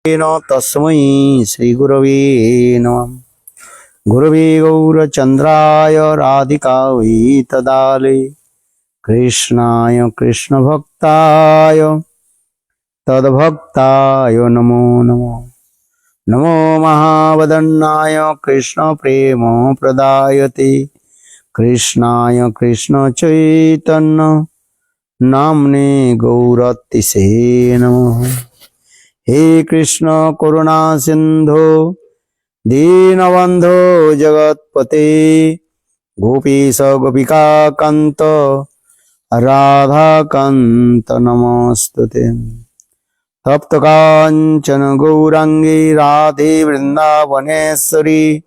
तस्मै श्रीगुरवे नमः। गुरवे गौरचन्द्राय राधिकायै तदालये कृष्णाय कृष्णभक्ताय तद्भक्ताय नमो नमः। नमो महावदन्नाय कृष्णप्रेम प्रदायते कृष्णाय कृष्णचैतन्य नाम्ने गौरतिसे नमः। हे कृष्ण करुणा सिंधु दीनबंधो जगत्पते गोपीश गोपिका कांत राधा कांत नमस्तुते। तप्त कांचन गौरांगी राधे वृंदावनेश्वरी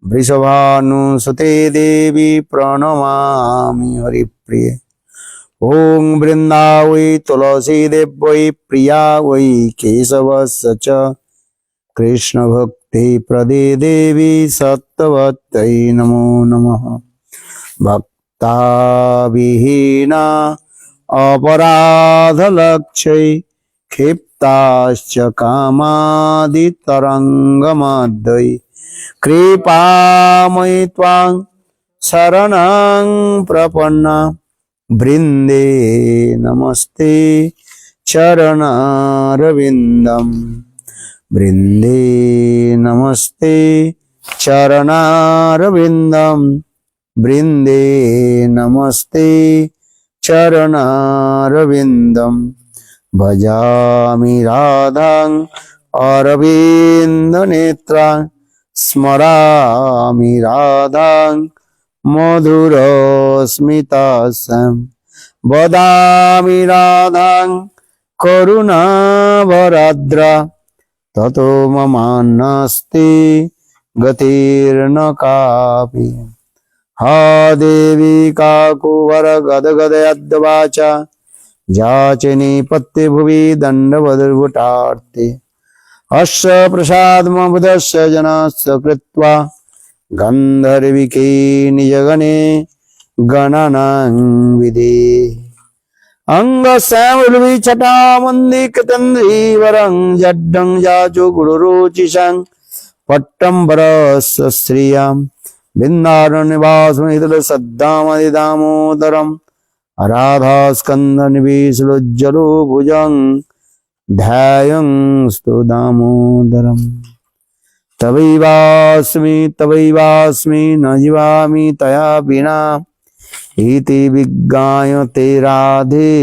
वृषभानुसुते देवी प्रणमामि हरिप्रिये। ओं वृंदावै तुलसी देव्यै प्रिया वै केशवस्य च कृष्ण भक्ति प्रदे देवी सत्वत्यै नमो नमः। भक्ता विहीना अपराधलक्ष्यै क्षिप्ताश्च कामादितरङ्गमध्यै कृपामयि त्वां शरणं प्रपन्ना वृंदे नमस्ते चरणारविंदम। वृंदे नमस्ते चरणारविंदम। वृंदे नमस्ते चरणारविंदम। भजामि राधां अरविंद नेत्रां स्मरामि राधां मधुर स्मितासं। वदामि राधां करुणावराद्रा ततो ममान्नास्ति गतिर्न कापि। हा देवी काकुवर गदगदयद्वाचा याचनी पत्ते भुवि दण्डवदर्भुटार्ते। अस्य प्रसादमबुधस्य जनस्य कृत्वा गन्धर्विके निजगणे गणनां विदे। अंगश्यामलविछटामन्दिकृतन्द्रीवरं जड्डं जाचु गुरुरुचिषं पट्टम्बरस्य श्रियां बिन्दारण्यवासमिदलसद्दामदिदामोदरं राधास्कन्धनिवेशलोज्जलो भुजं ध्यायं स्तु दामोदरम्। तवैवास्मि न जीवामि तया विना इति विज्ञाय ते राधे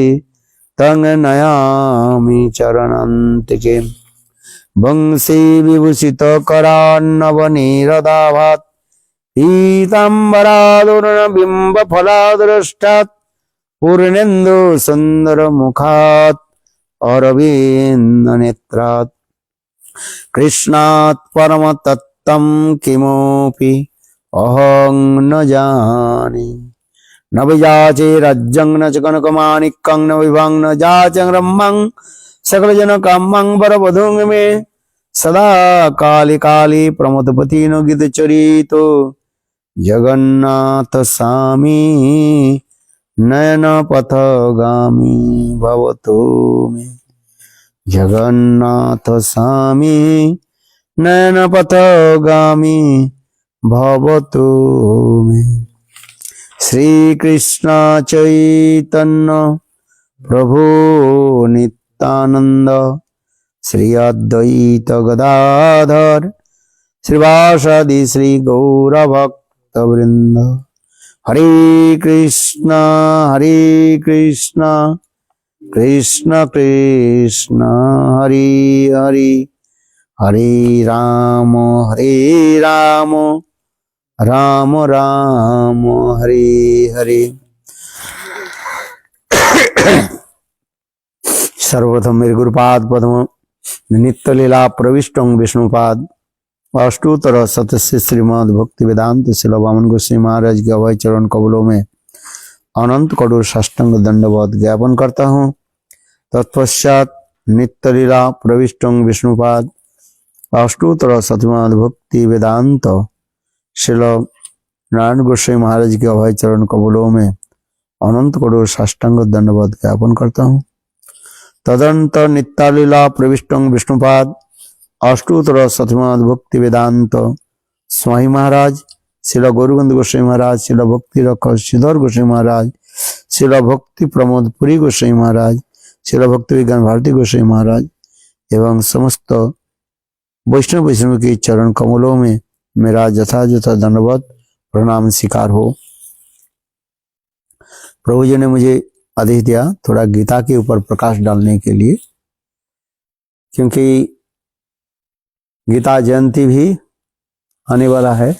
तं नयामि चरणान्तिके। वंशी विभूषित करान्नवनीरदाभात् पीताम्बरादुर्बिम्ब फलादृष्टात् पूर्णेन्दु सुन्दर मुखात् अरविन्द नेत्रात्। कृष्णात् परमतत्त्वं किमपि अहं न जाने। न विजाचे राज्यं न च कनकमाणिक्यं न विभं न जाचे ब्रह्मं सकलजनकामं वरवधूं मे सदा काले काले प्रमथपति न गीतचरितो जगन्नाथ स्वामी नयनपथगामी भवतु मे। जगन्नाथ स्वामी नयनपथगामी भवतु मे। श्री कृष्ण चैतन्य प्रभु नित्यानंद श्री अद्वैत गदाधर श्रीवासादि श्री गौरभक्त वृंद। हरे कृष्ण कृष्ण कृष्ण हरे हरे हरे राम राम राम हरे हरे। सर्वप्रथम मेरे गुरुपाद पद्म नित्य लीला प्रविष्टं विष्णुपाद अष्टोत्तर शतस्य श्रीमद् भक्ति वेदांत शिला वामन गोस्वामी महाराज के अभय चरण कमलों में अनंत करोड़ साष्टांग दंडवत ज्ञापन करता हूँ। तत्पश्चात नित्य लीला प्रविष्टं विष्णुपाद अष्टोत्तर श्रीमद् भक्ति वेदांत शिला नारायण गोस्वामी महाराज के अभय चरण कमलों में अनंत करोड़ साष्टांग दंडवत ज्ञापन करता हूँ। तदंतर नित्यालीला प्रविष्टं विष्णुपाद अष्टोत्तर शतमद भक्ति वेदांत स्वामी महाराज, श्रील गौरगंध गोस्वामी महाराज, श्रील भक्ति रख श्रीधर गोस्वामी महाराज, श्रील भक्ति प्रमोद पुरी गोस्वामी महाराज, श्रील भक्ति विज्ञान भारती गोस्वामी महाराज एवं समस्त वैष्णव के चरण कमलों में मेरा यथायथ दंडवत प्रणाम स्वीकार हो। प्रभु जी ने मुझे आदेश दिया थोड़ा गीता के ऊपर प्रकाश डालने के लिए, क्योंकि गीता जयंती भी आने वाला है।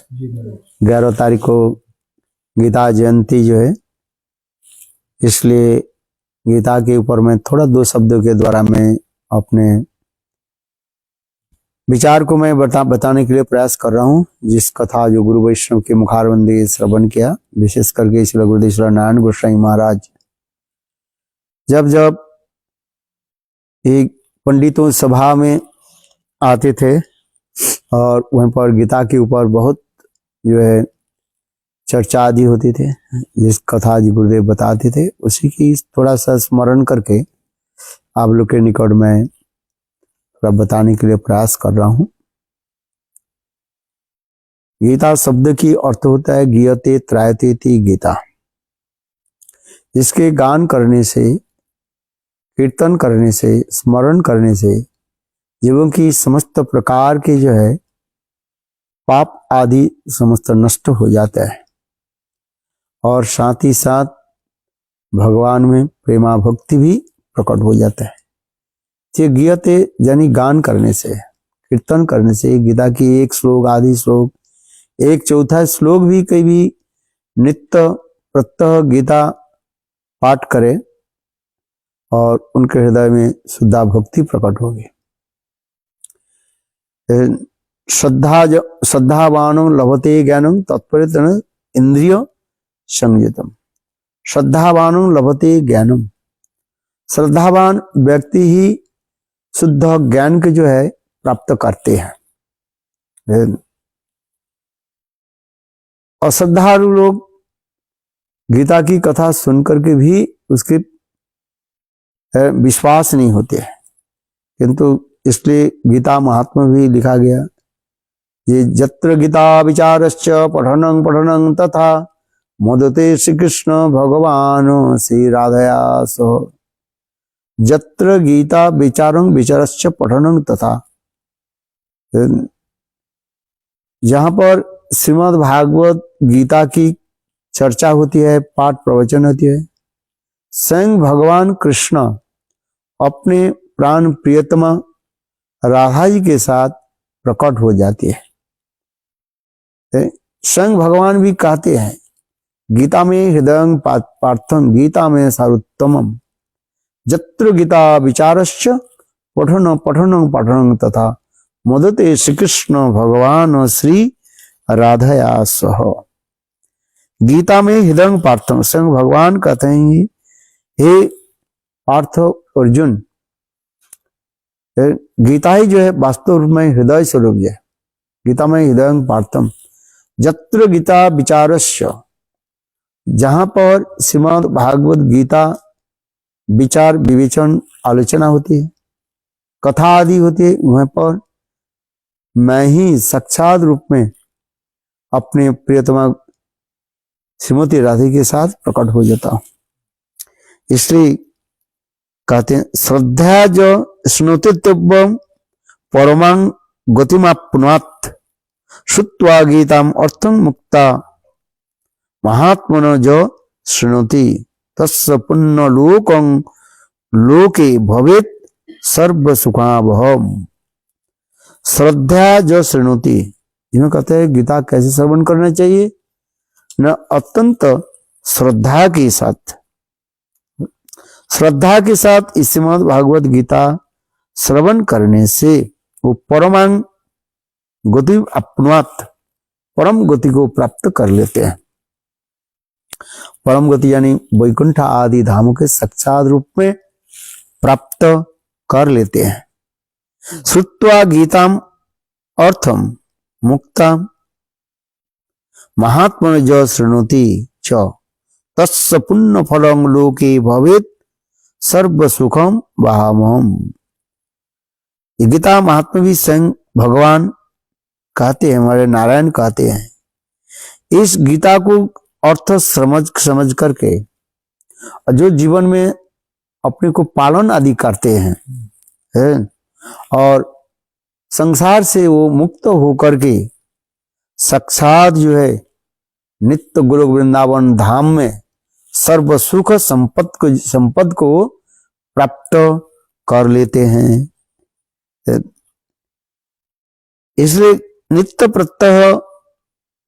11 तारीख को गीता जयंती जो है, इसलिए गीता के ऊपर मैं थोड़ा 2 शब्दों के द्वारा मैं अपने विचार को मैं बताने के लिए प्रयास कर रहा हूँ। जिस कथा जो गुरु वैष्णव के मुखारबंदी श्रवण किया, विशेष करके श्री गुरुदेव श्री नारायण गोस्वामी महाराज जब जब एक पंडितों सभा में आते थे और वहीं पर गीता के ऊपर बहुत जो है चर्चा आदि होती थी, जिस कथा जी गुरुदेव बताते थे उसी की थोड़ा सा स्मरण करके आप लोग के निकट में थोड़ा बताने के लिए प्रयास कर रहा हूं। गीता शब्द की अर्थ होता है गीयते त्रायते ति गीता, जिसके गान करने से, कीर्तन करने से, स्मरण करने से जीवों की समस्त प्रकार के जो है पाप आदि समस्त नष्ट हो जाता है और साथ ही साथ भगवान में प्रेमा भक्ति भी प्रकट हो जाता है। ये गीयते यानी गान करने से, कीर्तन करने से, गीता की एक श्लोक, आदि श्लोक, 1/4 श्लोक भी कई भी नित्य प्रत्यह गीता पाठ करे और उनके हृदय में शुद्धा भक्ति प्रकट होगी। श्रद्धावानो लभते ज्ञानम तत्परितन इंद्रिय संयतम। श्रद्धावानो लभते ज्ञानम, श्रद्धावान व्यक्ति ही शुद्ध ज्ञान के जो है प्राप्त करते हैं। अश्रद्धालु लोग गीता की कथा सुनकर के भी उसके विश्वास नहीं होते हैं, किंतु इसलिए गीता महात्मा भी लिखा गया, ये जत्र गीता विचारश्च पठनं पठनं तथा मोदते श्री कृष्ण भगवान श्री राधया सह। जत्र गीता विचारं विचारश्च पठनं तथा, जहां पर श्रीमद् भागवत गीता की चर्चा होती है, पाठ प्रवचन होती है, स्वयं भगवान कृष्ण अपने प्राण प्रियतमा राधा जी के साथ प्रकट हो जाती है। स्वयं भगवान भी कहते हैं गीता में हृदयं पार्थं गीता में सारोत्तमम्, जत्र गीता विचारश्च पठनं पठनं पठनं तथा मोदते श्री कृष्ण भगवान श्री राधया सह। गीता में हृदयं पार्थं, स्वयं भगवान कहते हैं हे पार्थ अर्जुन, गीता ही जो है वास्तव रूप में हृदय स्वरूप है। गीता में हृदयं पार्थम जत्र गीता विचारस्य, जहां पर श्रीमद् भागवत गीता विचार विवेचन आलोचना होती है, कथा आदि होती है, वहां पर मैं ही साक्षात रूप में अपने प्रियतमा श्रीमती राधे के साथ प्रकट हो जाता हूं। इसलिए कहते हैं श्रद्धा जो स्नुतित्वम परमां गतिमाप्नुयात् श्रुत्वा गीताम अर्थं मुक्ता महात्मनो जो शृणोति तस्य पुण्य लोकं लोके भवेत् सर्व सुखावहम्। श्रद्धा जो शृणोति, इन्हें कहते हैं गीता कैसे श्रवण करना चाहिए न, अत्यंत श्रद्धा के साथ, श्रद्धा के साथ श्रीमद् भागवत गीता श्रवण करने से वो परमांग गति अपनुयात्, परम गति को प्राप्त कर लेते हैं। परम गति यानी वैकुंठ आदि धामों के साक्षात रूप में प्राप्त कर लेते हैं। श्रुत्वा गीताम अर्थम मुक्ताम महात्मनो जो शृणोति च तस्य पुण्य फलं लोके भवेत् सर्व सुखम वहामहम्। ये गीता महात्मा भी स्वयं भगवान कहते हैं, हमारे नारायण कहते हैं। इस गीता को अर्थ समझ करके जो जीवन में अपने को पालन आदि करते हैं है? और संसार से वो मुक्त होकर के साक्षात जो है नित्य गोलोक वृंदावन धाम में सर्व सुख संपद को प्राप्त कर लेते हैं। इसलिए नित्य प्रत्यह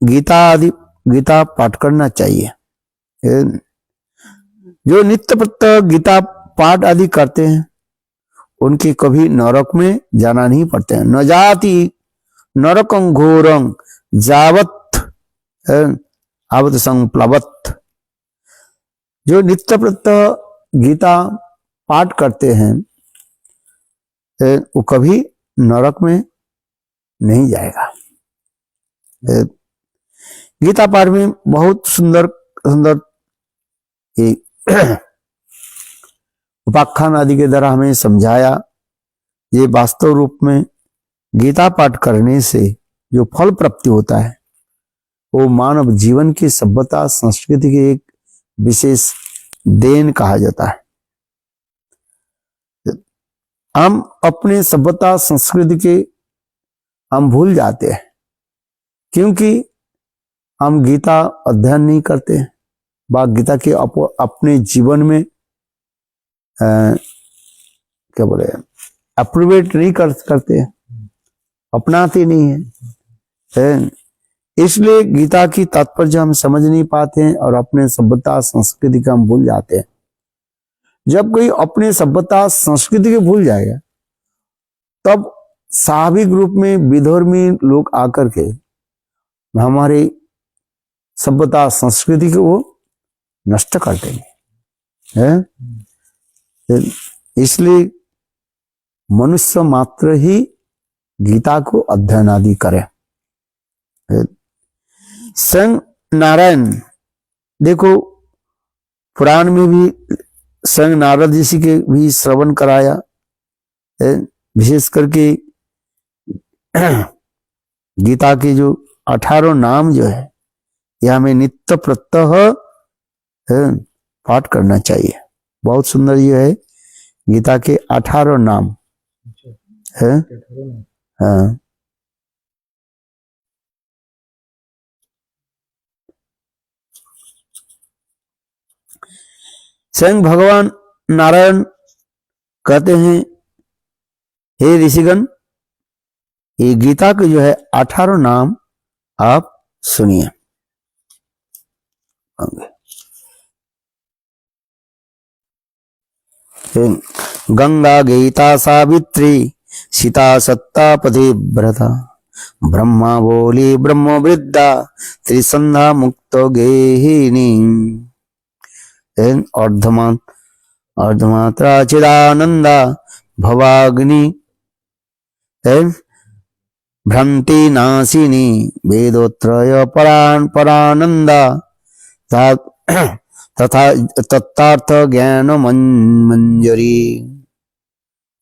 गीता पाठ करना चाहिए। जो नित्य प्रत्यह गीता पाठ आदि करते हैं उनके कभी नरक में जाना नहीं पड़ते हैं। न जाति नरकं घोरं जावत आवत संप्लवत। जो नित्य प्रत्यह गीता पाठ करते हैं वो कभी नरक में नहीं जाएगा। गीता पाठ में बहुत सुंदर सुंदर उपाख्यान आदि के द्वारा हमें समझाया। ये वास्तव रूप में गीता पाठ करने से जो फल प्राप्ति होता है वो मानव जीवन की सभ्यता संस्कृति की एक विशेष देन कहा जाता है। हम अपने सभ्यता संस्कृति के हम भूल जाते हैं क्योंकि हम गीता अध्ययन नहीं करते हैं। गीता के अपने जीवन में क्या बोले अप्रोवेट नहीं करते हैं, अपनाते नहीं है। इसलिए गीता की तात्पर्य हम समझ नहीं पाते हैं और अपने सभ्यता संस्कृति का हम भूल जाते हैं। जब कोई अपने सभ्यता संस्कृति को भूल जाएगा तब स्वाभाविक रूप में विधर्मी लोग आकर के हमारे सभ्यता संस्कृति को वो नष्ट कर देंगे है। इसलिए मनुष्य मात्र ही गीता को अध्ययन आदि करे। स्वयं नारायण देखो पुराण में भी स्वयं नारद ऋषि के भी श्रवण कराया। विशेष करके गीता के जो 18 नाम जो है यह हमें नित्य प्रत्यह पाठ करना चाहिए। बहुत सुंदर ये है गीता के 18 नाम है। हाँ स्वयं भगवान नारायण कहते हैं हे ऋषिगण ये गीता के जो है 18 नाम आप सुनिए। गंगा गीता सावित्री सीता सत्ता पतिव्रता ब्रह्मा बोली ब्रह्म वृद्धा त्रिसंध्या मुक्त गेहिनी अर्धमात्रा चिदानंदा भवाग्नि भ्रांति नाशिनी वेदोत्रय परानंदा तथा तत्तार्थ ज्ञान मंजरी।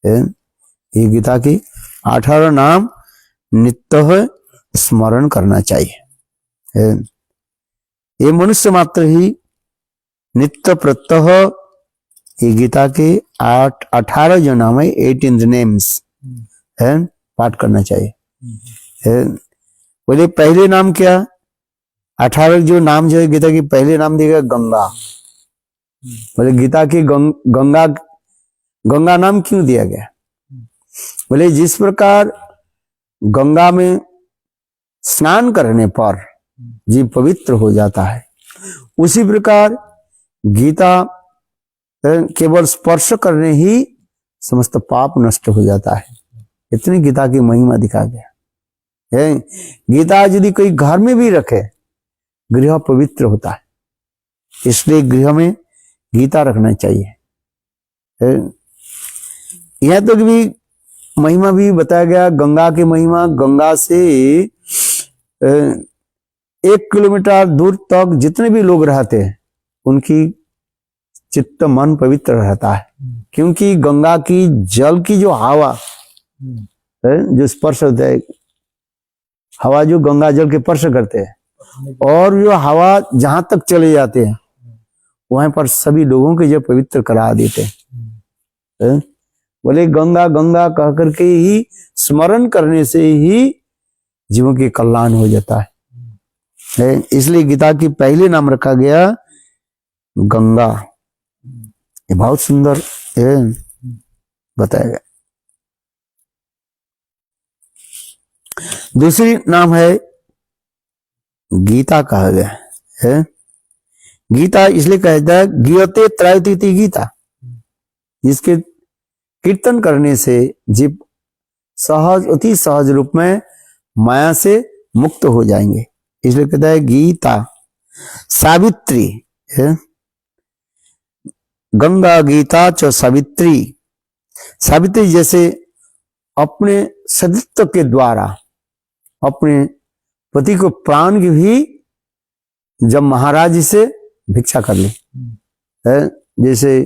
ये गीता की 18 नाम नित्य स्मरण करना चाहिए। ये मनुष्य मात्र ही नित्य प्रत्यह ये गीता के 18 जो नाम है 18 नेम्स है पाठ करना चाहिए। बोले पहले नाम क्या 18 जो नाम जो है गीता की पहले नाम दिया गंगा। बोले गीता की गंगा नाम क्यों दिया गया? बोले जिस प्रकार गंगा में स्नान करने पर जीव पवित्र हो जाता है उसी प्रकार गीता केवल स्पर्श करने ही समस्त पाप नष्ट हो जाता है। इतनी गीता की महिमा दिखा गया है। गीता यदि कोई घर में भी रखे गृह पवित्र होता है, इसलिए गृह में गीता रखना चाहिए। यह तो भी महिमा भी बताया गया गंगा की महिमा। गंगा से 1 किलोमीटर दूर तक जितने भी लोग रहते हैं उनकी चित्त मन पवित्र रहता है, क्योंकि गंगा की जल की जो हवा जो स्पर्श होता है, हवा जो गंगा जल के स्पर्श करते हैं और जो हवा जहां तक चले जाते हैं वहां पर सभी लोगों के जो पवित्र करा देते हैं। बोले गंगा गंगा कह करके ही स्मरण करने से ही जीवों के कल्याण हो जाता है। इसलिए गीता की पहले नाम रखा गया गंगा। ये बहुत सुंदर बताया गया। दूसरी नाम है गीता कहा गया है। गीता इसलिए कहा जाता है गीयते त्रयतीति गीता, जिसके कीर्तन करने से जीव सहज अति सहज रूप में माया से मुक्त हो जाएंगे, इसलिए कहता है गीता। सावित्री है, गंगा गीता च सावित्री। सावित्री जैसे अपने सतीत्व के द्वारा अपने पति को प्राण की भी जब महाराज से भिक्षा कर ली है, जैसे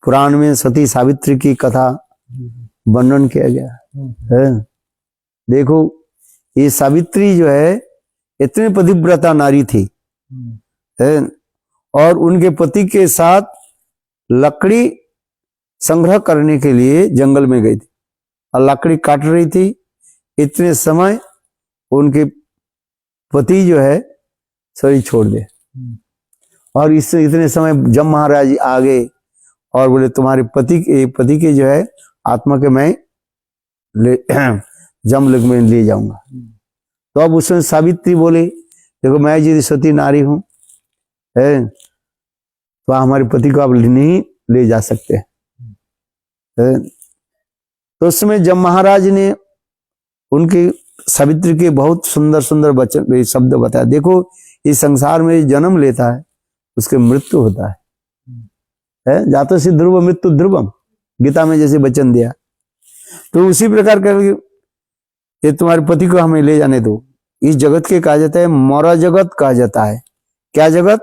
पुराण में सती सावित्री की कथा वर्णन किया गया है। देखो ये सावित्री जो है इतने पतिव्रता नारी थी है, और उनके पति के साथ लकड़ी संग्रह करने के लिए जंगल में गई थी और लकड़ी काट रही थी। इतने समय उनके पति जो है शरीर छोड़ दे, और इससे इतने समय जब महाराज आ गए और बोले तुम्हारे पति के जो है आत्मा के मैं जमलोक में ले जाऊंगा। तो अब उसमें सावित्री बोले देखो मैं यदि सती नारी हूं है तो हमारे पति को आप नहीं ले जा सकते है। तो उस समय जब महाराज ने उनके सावित्री के बहुत सुंदर सुंदर वचन शब्द बताया। देखो इस संसार में जन्म लेता है उसके मृत्यु होता है जातो सी ध्रुव मृत्यु ध्रुवम, गीता में जैसे वचन दिया। तो उसी प्रकार कर ये तुम्हारे पति को हमें ले जाने दो। इस जगत के कहा जाता है मर जगत कहा जाता है। क्या जगत?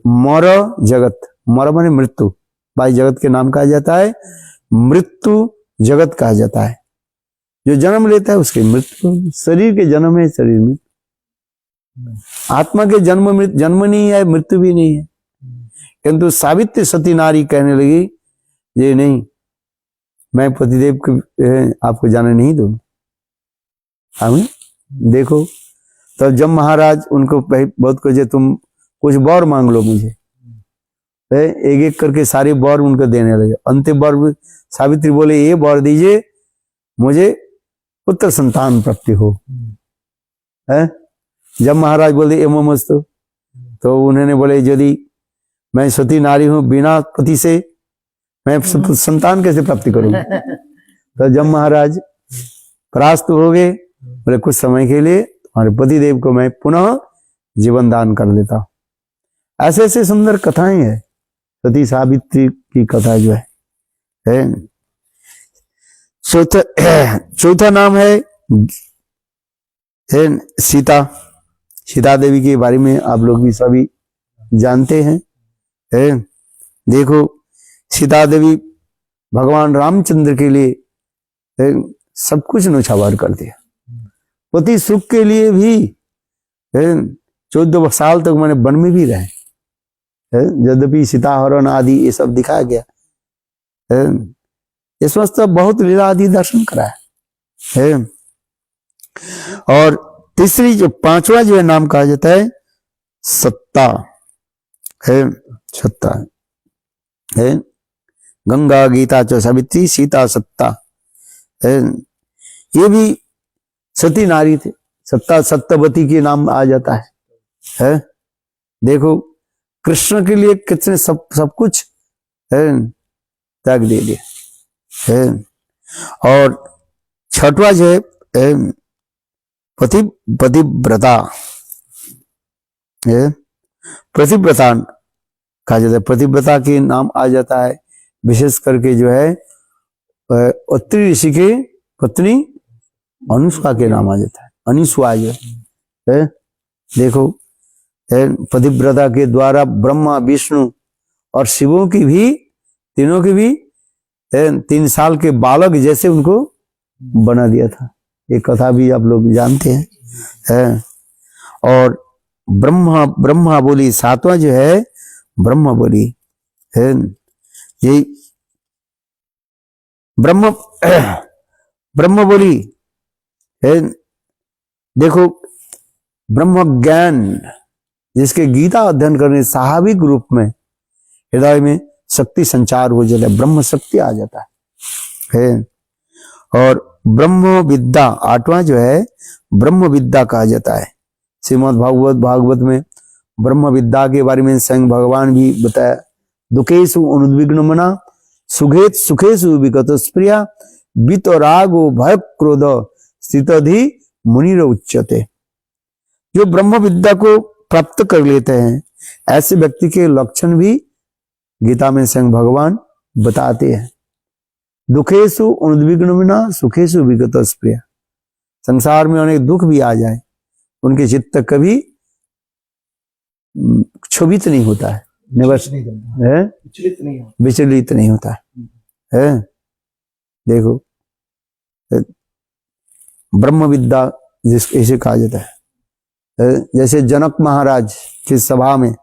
मर जगत। मर माने मृत्यु, भाई जगत के नाम कहा जाता है। मृत्यु जगत कहा जाता है। जो जन्म लेता है उसकी मृत्यु। शरीर के जन्म है, शरीर में आत्मा के जन्म नहीं है, मृत्यु भी नहीं है। किंतु सावित्री सती नारी कहने लगी ये नहीं, मैं पतिदेव को आपको जाने नहीं दूंगी। हमें देखो तो जब महाराज उनको बहुत कुछ तुम कुछ वर मांग लो मुझे, एक एक करके सारे वर उनको देने लगे। अंतिम वर सावित्री बोले ये वर दीजिए मुझे पुत्र संतान प्राप्ति हो है। जब महाराज बोले एमस्तु, तो उन्होंने बोले यदि मैं सती नारी हूं बिना पति से मैं संतान कैसे प्राप्ति करूंगा। तो जब महाराज परास्त हो गए बोले कुछ समय के लिए तुम्हारे पति देव को मैं पुनः जीवन दान कर देता हूं। ऐसे ऐसे सुंदर कथाएं हैं सती सावित्री की कथा जो है। चौथा नाम है सीता। सीता देवी के बारे में आप लोग भी सभी जानते हैं। देखो सीता देवी भगवान रामचंद्र के लिए सब कुछ नौछावर कर दिया। पति सुख के लिए भी 14 साल तक मैंने वन में भी रहे, यद्यपि सीता हरण आदि ये सब दिखाया गया। इस वास्ते बहुत लीला आदि दर्शन कराया है। और तीसरी जो पांचवा जो है नाम कहा जाता है सत्ता है। सत्ता है गंगा गीता च सावित्री सीता सत्ता है। ये भी सती नारी थे। सत्ता सत्यवती के नाम आ जाता है। देखो कृष्ण के लिए कितने सब कुछ है त्याग दे दिया है। और छठवा जो है पतिव्रता है। पतिव्रता कहा जाता है। पतिव्रता के नाम आ जाता है विशेष करके जो है अत्रि ऋषि के पत्नी अनुष्का के नाम आ जाता है। अनुसुआ जो है देखो पतिव्रता के द्वारा ब्रह्मा विष्णु और शिवों की भी तीनों की भी 3 साल के बालक जैसे उनको बना दिया था। ये कथा भी आप लोग जानते हैं, है? और ब्रह्मा बोली, सातवां जो है ब्रह्म बोली है। ये ब्रह्म बोली है। देखो, ब्रह्म ज्ञान जिसके गीता अध्ययन करने स्वाभाविक रूप में हृदय में शक्ति संचार हो जाता है, ब्रह्म शक्ति आ जाता है। और ब्रह्म विद्या, आठवां जो है ब्रह्म विद्या कहा जाता है। श्रीमद् भागवत में ब्रह्म विद्या के बारे में स्वयं भगवान भी बताया। दुखेषु अनुद्विग्न मना सुखेत सुखेषु विगत स्प्रिया वितरागो भय क्रोध स्थितधि मुनिर उच्यते। जो ब्रह्म विद्या को प्राप्त कर लेते हैं, ऐसे व्यक्ति के लक्षण भी गीता में स्वयं भगवान बताते हैं। दुखेषु अनुद्विग्न मना सुखेषु विगत स्प्रिया। संसार में अनेक दुख भी आ जाए, उनके चित्त कभी क्षोभित नहीं होता है, विचलित नहीं होता है। देखो, ब्रह्म विद्या जिसको ऐसे कहा जाता है। जैसे जनक महाराज की सभा में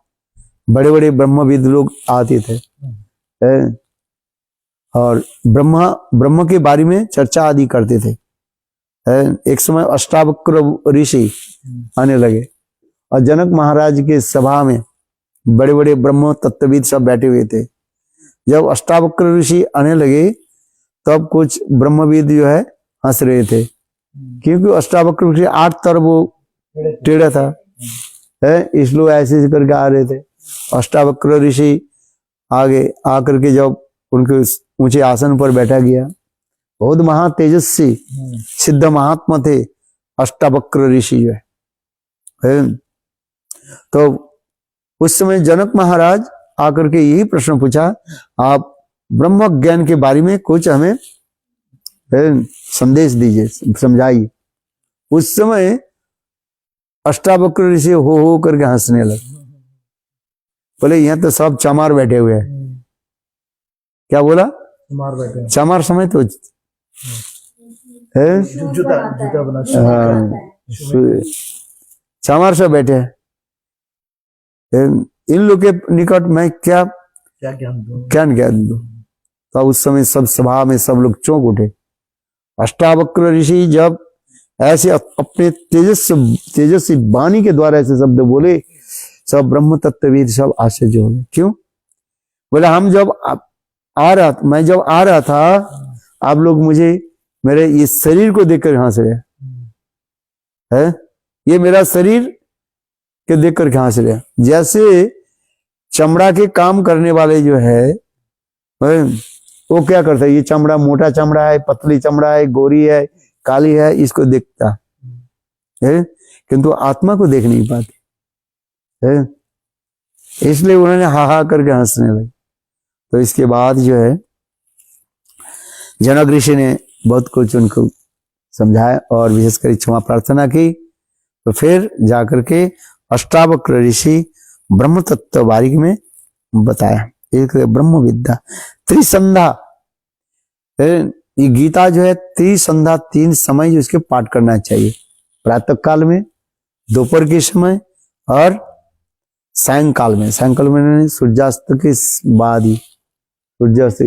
बड़े बड़े ब्रह्मविद लोग आते थे, और ब्रह्म के बारे में चर्चा आदि करते थे। एक समय अष्टावक्र ऋषि आने लगे, और जनक महाराज के सभा में बड़े बड़े ब्रह्म तत्वविद सब बैठे हुए थे। जब अष्टावक्र ऋषि आने लगे, तब कुछ ब्रह्मविद जो है हंस रहे थे, क्योंकि अष्टावक्र ऋषि 8 तरफ वो टेढ़ा था, इस लोग ऐसे करके आ रहे थे। अष्टावक्र ऋषि आगे आकर के जब उनके ऊंचे आसन पर बैठा गया, बहुत महा तेजस्वी सिद्ध महात्मा थे अष्टावक्र ऋषि जो है। तो उस समय जनक महाराज आकर के यही प्रश्न पूछा, आप ब्रह्म ज्ञान के बारे में कुछ हमें संदेश दीजिए, समझाइए। उस समय अष्टावक्र ऋषि हो करके हंसने लगे, बोले यहाँ तो सब चमार बैठे हुए हैं। क्या बोला? चमार बैठे, चमार समय तो है, जूता बना, चमार सब बैठे हैं। इन लोग के निकट मैं क्या ज्ञान दूं? तो उस समय सब सभा में सब लोग चौंक उठे। अष्टावक्र ऋषि जब ऐसे अपने तेजस्वी वाणी के द्वारा ऐसे शब्द बोले, सब ब्रह्म तत्वविद सब आश्चर्य हो गए। क्यों? बोले मैं जब आ रहा था, आप लोग मुझे मेरे ये शरीर को देखकर हंस रहे हैं। ये मेरा शरीर के देखकर हंस रहे हैं। जैसे चमड़ा के काम करने वाले जो है वो क्या करता है, ये चमड़ा मोटा चमड़ा है, पतली चमड़ा है, गोरी है, काली है, इसको देखता है, किंतु आत्मा को देख नहीं पाते है। इसलिए उन्होंने हा करके हंसने लगे। तो इसके बाद जो है जनक ऋषि ने बहुत कुछ उनको समझाया और विशेषकर क्षमा प्रार्थना की। तो फिर जाकर के अष्टावक्र ऋषि ब्रह्म तत्व बारीक में बताया। एक ब्रह्म विद्या त्रिसंध्या, ये गीता जो है त्रिसंध्या 3 समय जो इसके पाठ करना चाहिए, प्रातः काल में, दोपहर के समय और सायंकाल में। सायंकाल में सूर्यास्त के बाद ही, सूर्यास्त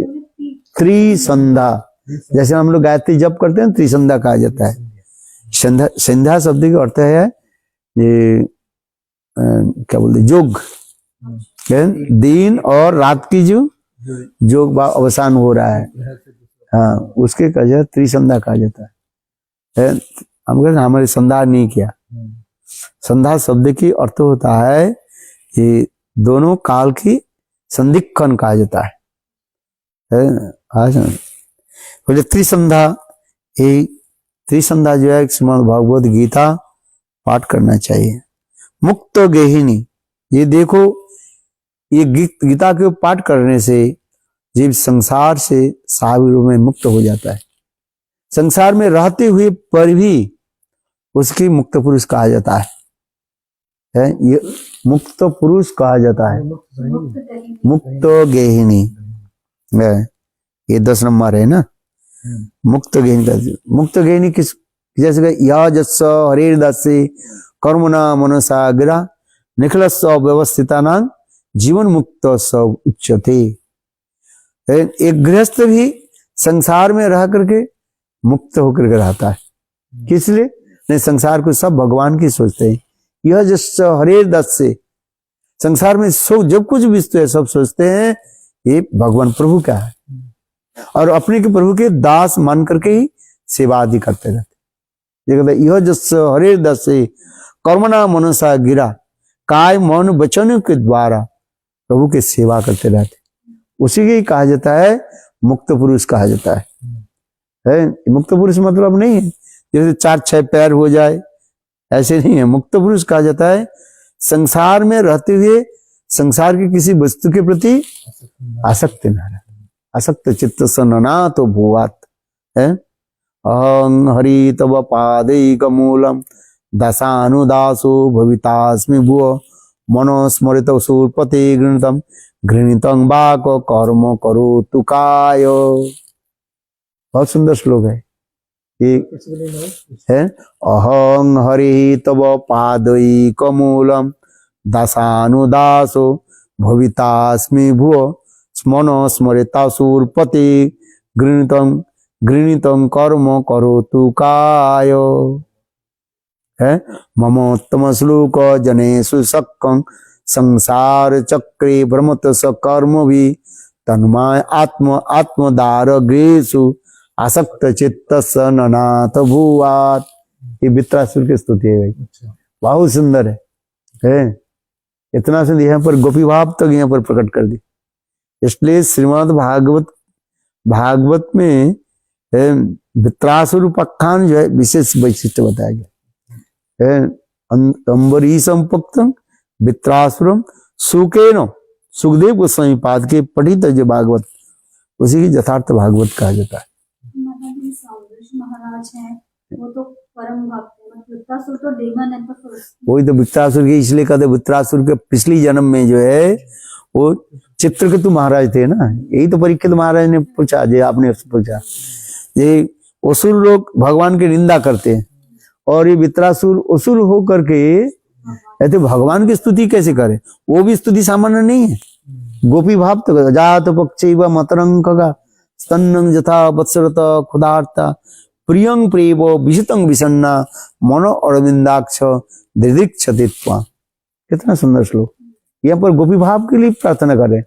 त्रिसंध्या, जैसे हम लोग गायत्री जप करते हैं, त्रिसंध्या कहा जाता है। संध्या शब्द का अर्थ है ये क्या बोलते, योग, दिन और रात की जो योग अवसान हो रहा है, हाँ, उसके कहा त्रिसंध्या कहा जाता है। हम कहते हमारे संध्या नहीं किया। संध्या शब्द की अर्थ होता है कि दोनों काल की संधिक्षण कहा जाता है। बोले त्रिसंध्या, त्रिसंध्या जो है श्रीमद् भागवत गीता पाठ करना चाहिए। मुक्त गेहिनी, ये देखो, ये गीता के पाठ करने से जीव संसार से स्वाभाविक रूप में मुक्त हो जाता है। संसार में रहते हुए पर भी उसकी मुक्त पुरुष कहा जाता है। ये मुक्त पुरुष कहा जाता है, मुक्त गेहिनी, ये 10 नंबर है ना। मुक्त गेनी का मुक्त गेनी किस जैसे यह जस्स हरे दासे कर्मणा मनसा गिरा निखिलस्व व्यवस्थिता नाम जीवन मुक्त सब उच्चते। एक गृहस्थ भी संसार में रह करके मुक्त होकर के रहता है, किस लिए? नहीं, संसार को सब भगवान की सोचते हैं। यह जस्स हरे दस से संसार में सब जब कुछ विस्तु है सब सोचते हैं ये भगवान प्रभु का है, और अपने के प्रभु के दास मान करके ही सेवा आदि करते रहते। ये कहते यह जस्स हरे दस से कर्मणा मनसा गिरा, काय मन वचन के द्वारा प्रभु की सेवा करते रहते, उसी के ही कहा जाता है मुक्त पुरुष कहा जाता है। मुक्त पुरुष मतलब नहीं है जैसे 4-6 पैर हो जाए, ऐसे नहीं है। मुक्त पुरुष कहा जाता है संसार में रहते हुए संसार की किसी वस्तु के प्रति आसक्त न रहे, आसक्त चित्त सनना तो भूवात है। अहं हरि तव पादैक मूलम दशानुदासो भवितास्मि भुव मनो स्मरित सूरपते गृणीतम घृणितं वाक कर्म करो तुकाय। बहुत सुंदर श्लोक है ये है। अहं हरि तव पादैक मूलम दशानुदासो भवितास्मि भुव मनो स्मरिता सूरपते घृणितं कर्म करो तुकाय है। ममोत्तम श्लोक जनेषु सक्कं संसार चक्रे भ्रमत सकर्म भी तन्मय आत्मदार गृहेषु आसक्त चित्त ननाथ भुवात। ये वित्रासुर की स्तुति है भाई, बहुत सुंदर है। इतना सुंदर यहाँ पर गोपी भाव तक यहाँ पर प्रकट कर दी। इसलिए श्रीमद् भागवत में वित्रासुर उपाख्यान जो है विशेष वैशिष्ट बताया गया। अम्बरीशम पक्तम वित्रासुरम सुकेनो, सुखदेव गोस्वामी पाद के पठित जो भागवत उसी की यथार्थ भागवत कहा जाता है। महाराज हैं वो तो परम भक्त है, वित्रासुर तो डेमन है, तो वही तो वित्रासुर के इसलिए कहते वित्रासुर के पिछली जन्म में जो है वो चित्रकेतु महाराज थे ना। यही तो परीक्षित महाराज ने पूछा, जो आपने पूछा, ये असुर लोग भगवान की निंदा करते हैं और ये वित्रासुर असुर हो करके ऐसे भगवान की स्तुति कैसे करे? वो भी स्तुति सामान्य नहीं है। गोपी भाव तो जात पक्षी व मतरंग का स्तन्नं यथा वत्सरत खुदार्ता प्रियं प्रेव विषितं विषन्ना मनो अरविंदाक्ष दृदिक्षतित्वा। कितना सुंदर श्लोक। यहाँ पर गोपी भाव के लिए प्रार्थना करे,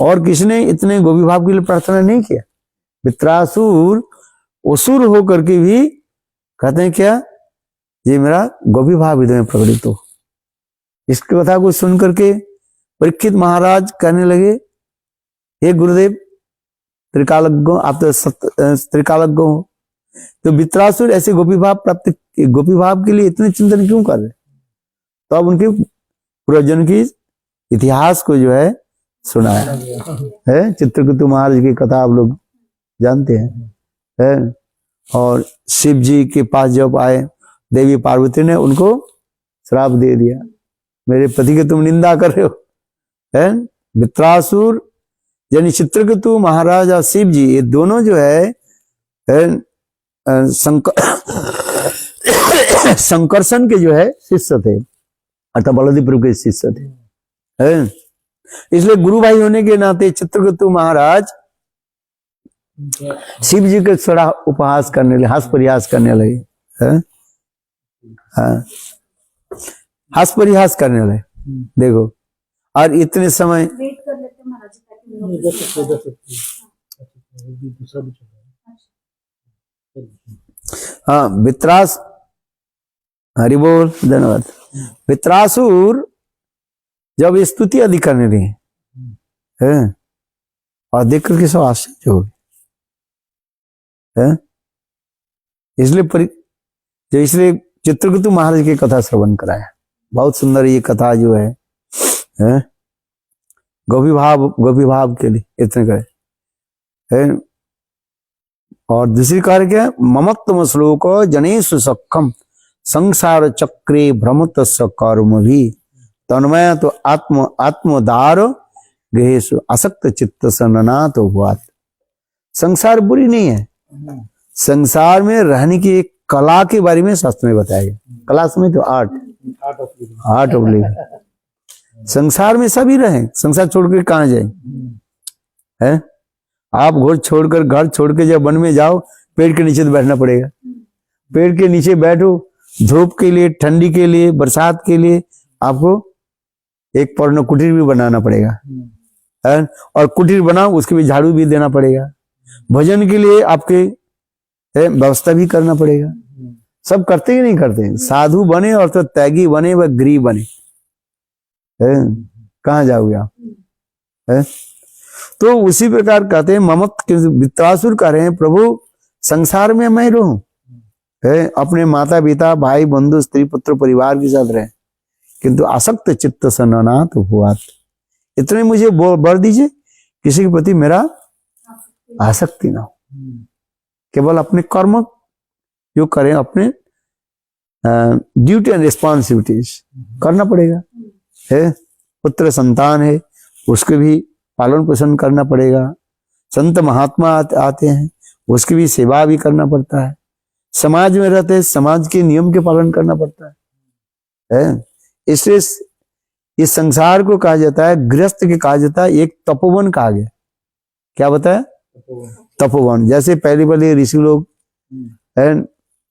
और किसने इतने गोपी भाव के लिए प्रार्थना नहीं किया। वित्रासुर असुर हो करके भी कहते हैं क्या, ये मेरा गोपी भाव हृदय में प्रकटित हो। इसकी कथा को सुन करके परीक्षित महाराज कहने लगे, हे गुरुदेव त्रिकालज्ञ, आप तो त्रिकालज्ञ हो, तो वित्रासुर ऐसे गोपी भाव प्राप्त, गोपी भाव के लिए इतने चिंतन क्यों कर रहे? तो अब उनके पूर्वजन की इतिहास को जो है सुनाया है। चित्रकेतु महाराज की कथा आप लोग जानते हैं। और शिव जी के पास जब आए, देवी पार्वती ने उनको श्राप दे दिया, मेरे पति की तुम निंदा कर रहे हो। वित्रासुर यानी चित्रकेतु महाराज और शिव जी, ये दोनों जो है संकर्षण के जो है शिष्य थे, अर्थात बलदेव प्रभु के शिष्य थे। इसलिए गुरु भाई होने के नाते चित्रकेतु महाराज शिव जी के थोड़ा उपहास करने लगे, हास परिहास करने लगे। हास परिहास करने लगे, देखो। और इतने समय वेट कर लेते महाराज। हाँ, वित्रास, हरि बोल, धन्यवाद। वित्रासुर जब स्तुति आदि करने लगे और देख करके सब आश्चर्य हो गए। इसलिए चित्रकेतु महाराज की कथा श्रवण कराया। बहुत सुंदर ये कथा जो है गोपी भाव के लिए इतने करे। और दूसरी कार्य क्या, ममत्तम श्लोक जनेषु सखम संसार चक्रे भ्रमत कर्म भी तन्मय तो आत्मदार गृहेषु आसक्त चित्त सनना तो हुआ। संसार बुरी नहीं है, संसार में रहने की एक कला के बारे में शास्त्र में बताया गया। कला समझ तो आर्ट, आर्ट ऑफ लिविंग। संसार में सभी रहे, संसार छोड़कर कहाँ जाए है? आप घर छोड़कर, घर छोड़ के जब वन में जाओ, पेड़ के नीचे तो बैठना पड़ेगा। पेड़ के नीचे बैठो, धूप के लिए, ठंडी के लिए, बरसात के लिए आपको एक पर्ण कुटीर भी बनाना पड़ेगा है? और कुटीर बनाओ, उसके भी झाड़ू भी देना पड़ेगा। भजन के लिए आपके व्यवस्था भी करना पड़ेगा। सब करते ही नहीं करते। साधु बने और तो त्यागी बने व गृह बने, कहाँ जाओगे आप है? तो उसी प्रकार कहते हैं ममत वित्रासुर कह रहे हैं प्रभु संसार में मैं रहूं है, अपने माता पिता भाई बंधु स्त्री पुत्र परिवार के साथ रहे, किंतु आसक्त चित्त सनानाथ हुआ। इतने मुझे वर दीजिए किसी के प्रति मेरा आसक्ति ना हो, केवल अपने कर्म जो करें, अपने ड्यूटी एंड रिस्पॉन्सिबिलिटीज करना पड़ेगा है। पुत्र संतान है, उसके भी पालन पोषण करना पड़ेगा। संत महात्मा आते हैं, उसकी भी सेवा भी करना पड़ता है। समाज में रहते हैं, समाज के नियम के पालन करना पड़ता है? इसलिए इस संसार को कहा जाता है, गृहस्थ के कहा जाता है, एक तपोवन कहा गया। क्या बताया? तपोवन। जैसे पहले पहले ऋषि लोग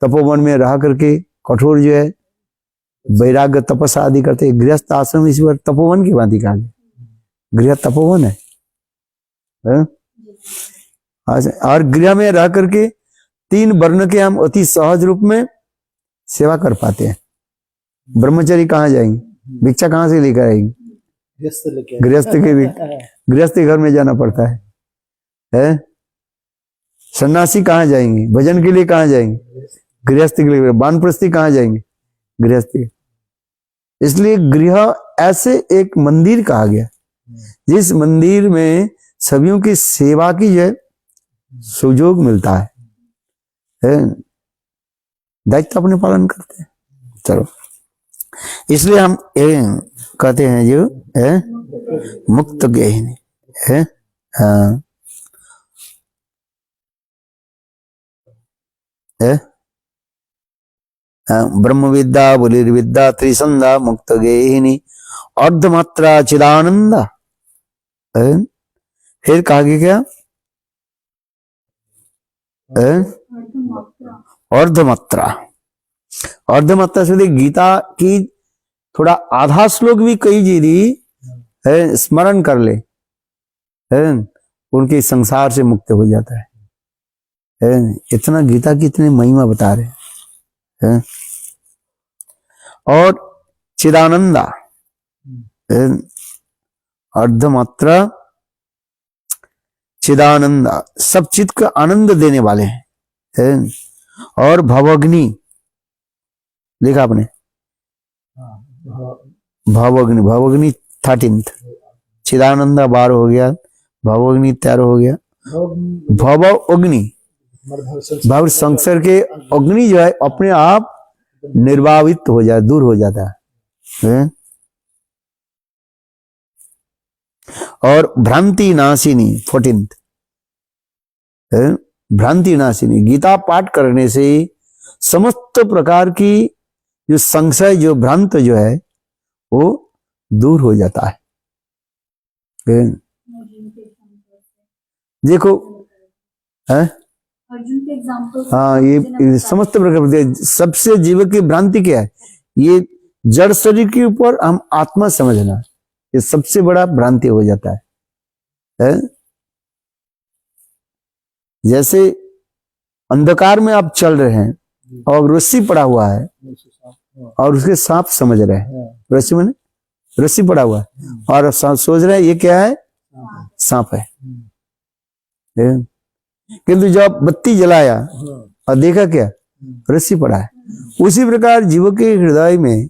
तपोवन में रह करके कठोर जो है वैराग्य तपस्या आदि करते, गृहस्थ आश्रम इस बार तपोवन की बात कहा गया। गृह तपोवन है? और गृह में रह करके 3 वर्ण के हम अति सहज रूप में सेवा कर पाते हैं। ब्रह्मचारी कहाँ जाएंगे? भिक्षा कहाँ से लेकर आएंगे? गृहस्थ के घर में जाना पड़ता है? सन्यासी कहाँ जाएंगे? भजन के लिए कहाँ जाएंगे? गृहस्थ के लिए। वानप्रस्थी कहाँ जाएंगे? गृहस्थ। इसलिए गृह ऐसे एक मंदिर कहा गया जिस मंदिर में सभियों की सेवा की जो सुयोग मिलता है, दायित्व अपने पालन करते हैं। चलो, इसलिए हम कहते हैं जो है मुक्त ज्ञानी है। हाँ ब्रह्म विद्या बुलिर्विद्या त्रिसंधा मुक्त गेहिनी अर्धमात्रा चिदानंद। फिर कहा क्या? अर्धमात्रा। अर्धमात्रा से गीता की थोड़ा आधा श्लोक भी कई जी स्मरण कर ले, उनके संसार से मुक्त हो जाता है। इतना गीता की इतनी महिमा बता रहे हैं। और चिदानंदा, अर्धमात्रा चिदानंदा, सब चित्त का आनंद देने वाले हैं। और भवग्नि लिखा आपने, भवग्नि। भवग्नि 13, चिदानंदा 12 हो गया, भवग्नि 13 हो गया। भव अग्नि, भव संसार के अग्नि जो है अपने आप निर्वावित हो जाए, दूर हो जाता है। और भ्रांति नाशिनी 14, भ्रांति नाशिनी, गीता पाठ करने से समस्त प्रकार की जो संशय, जो भ्रांत जो है वो दूर हो जाता है। देखो है, हाँ, ये समस्त प्रकार सबसे जीव की भ्रांति क्या है? ये जड़ शरीर के ऊपर हम आत्मा समझना, ये सबसे बड़ा भ्रांति हो जाता है? जैसे अंधकार में आप चल रहे हैं और रस्सी पड़ा हुआ है और उसके सांप समझ रहे हैं, रस्सी में रस्सी पड़ा हुआ है और सोच रहे हैं ये क्या है? सांप है। किंतु जब बत्ती जलाया और देखा क्या? रस्सी पड़ा है। उसी प्रकार जीव के हृदय में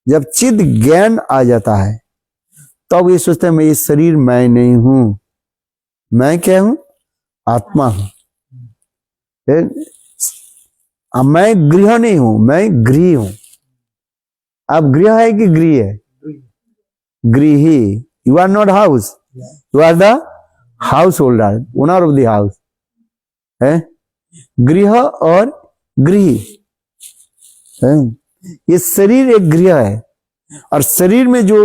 जब चिद ज्ञान आ जाता है तब ये सोचता है मैं ये शरीर मैं नहीं हूं, मैं क्या हूं? आत्मा हूं। मैं गृह नहीं हूं, मैं गृह हूं। अब गृह है कि गृह है? गृही। You are not house, you are the house holder, owner of the house. है, गृह और गृही है। ये शरीर एक गृह है और शरीर में जो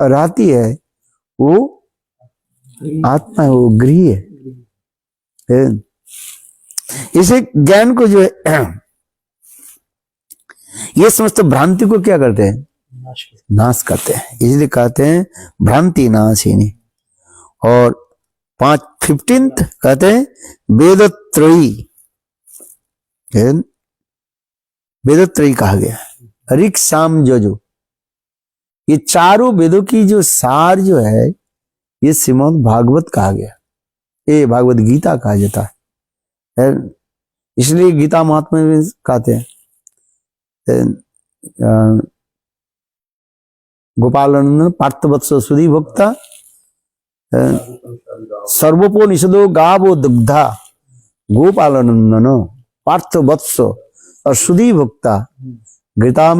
रहती है वो आत्मा है, वो गृही है। इसे ज्ञान को जो है ये समस्त भ्रांति को क्या करते हैं, नाश करते हैं। इसलिए कहते हैं भ्रांति नाशिनी। और 15th कहते हैं वेदत्रयी, वेदत्रयी कहा गया, ऋक् साम यजु, ये चारों वेदों की जो सार जो है ये श्रीमद् भागवत कहा गया, ये भागवत गीता कहा जाता है। इसलिए गीता महात्मा में कहते हैं गोपालानंद पार्थवत्स सुधी भोक्ता सर्वपो निषदो गावो दुग्धा गोपालानंदन पार्थवत्स और सुधी भोक्ता गीता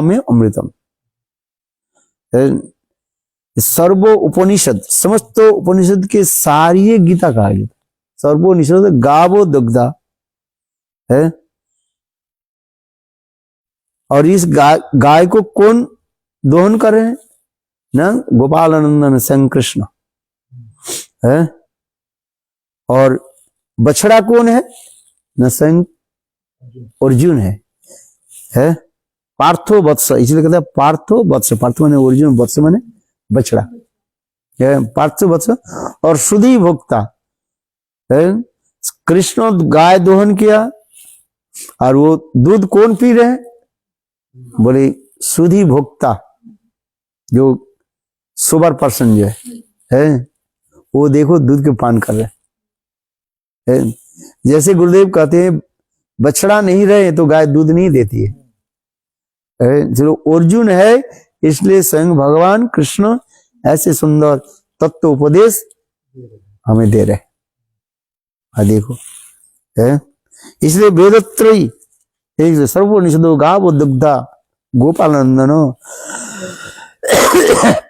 में अमृतम। सर्वो उपनिषद, समस्त उपनिषद के सारी गीता कहा गया। सर्वोपनिषद गावो दुग्धा है। और इस गाय को कौन दोहन कर रहे हैं ना, गोपालानंदन स्वयं कृष्ण है। और बछड़ा कौन है न, स्वयं अर्जुन है। पार्थो वत्स, इसलिए कहते हैं पार्थो वत्स, पार्थो माने अर्जुन, वत्स माने बछड़ा है, पार्थो वत्स। और सुधी भोक्ता है, कृष्ण गाय दोहन किया और वो दूध कौन पी रहे हैं, बोले सुधी भोक्ता, जो सुपर पर्सन जो है वो देखो दूध के पान कर रहे हैं। जैसे गुरुदेव कहते हैं बछड़ा नहीं रहे तो गाय दूध नहीं देती है। जो अर्जुन है इसलिए स्वयं भगवान कृष्ण ऐसे सुंदर तत्व उपदेश हमें दे रहे। देखो है, इसलिए वेदत्रयी एक सर्वोपनिषदो गावो दुग्धा गोपालानंदनो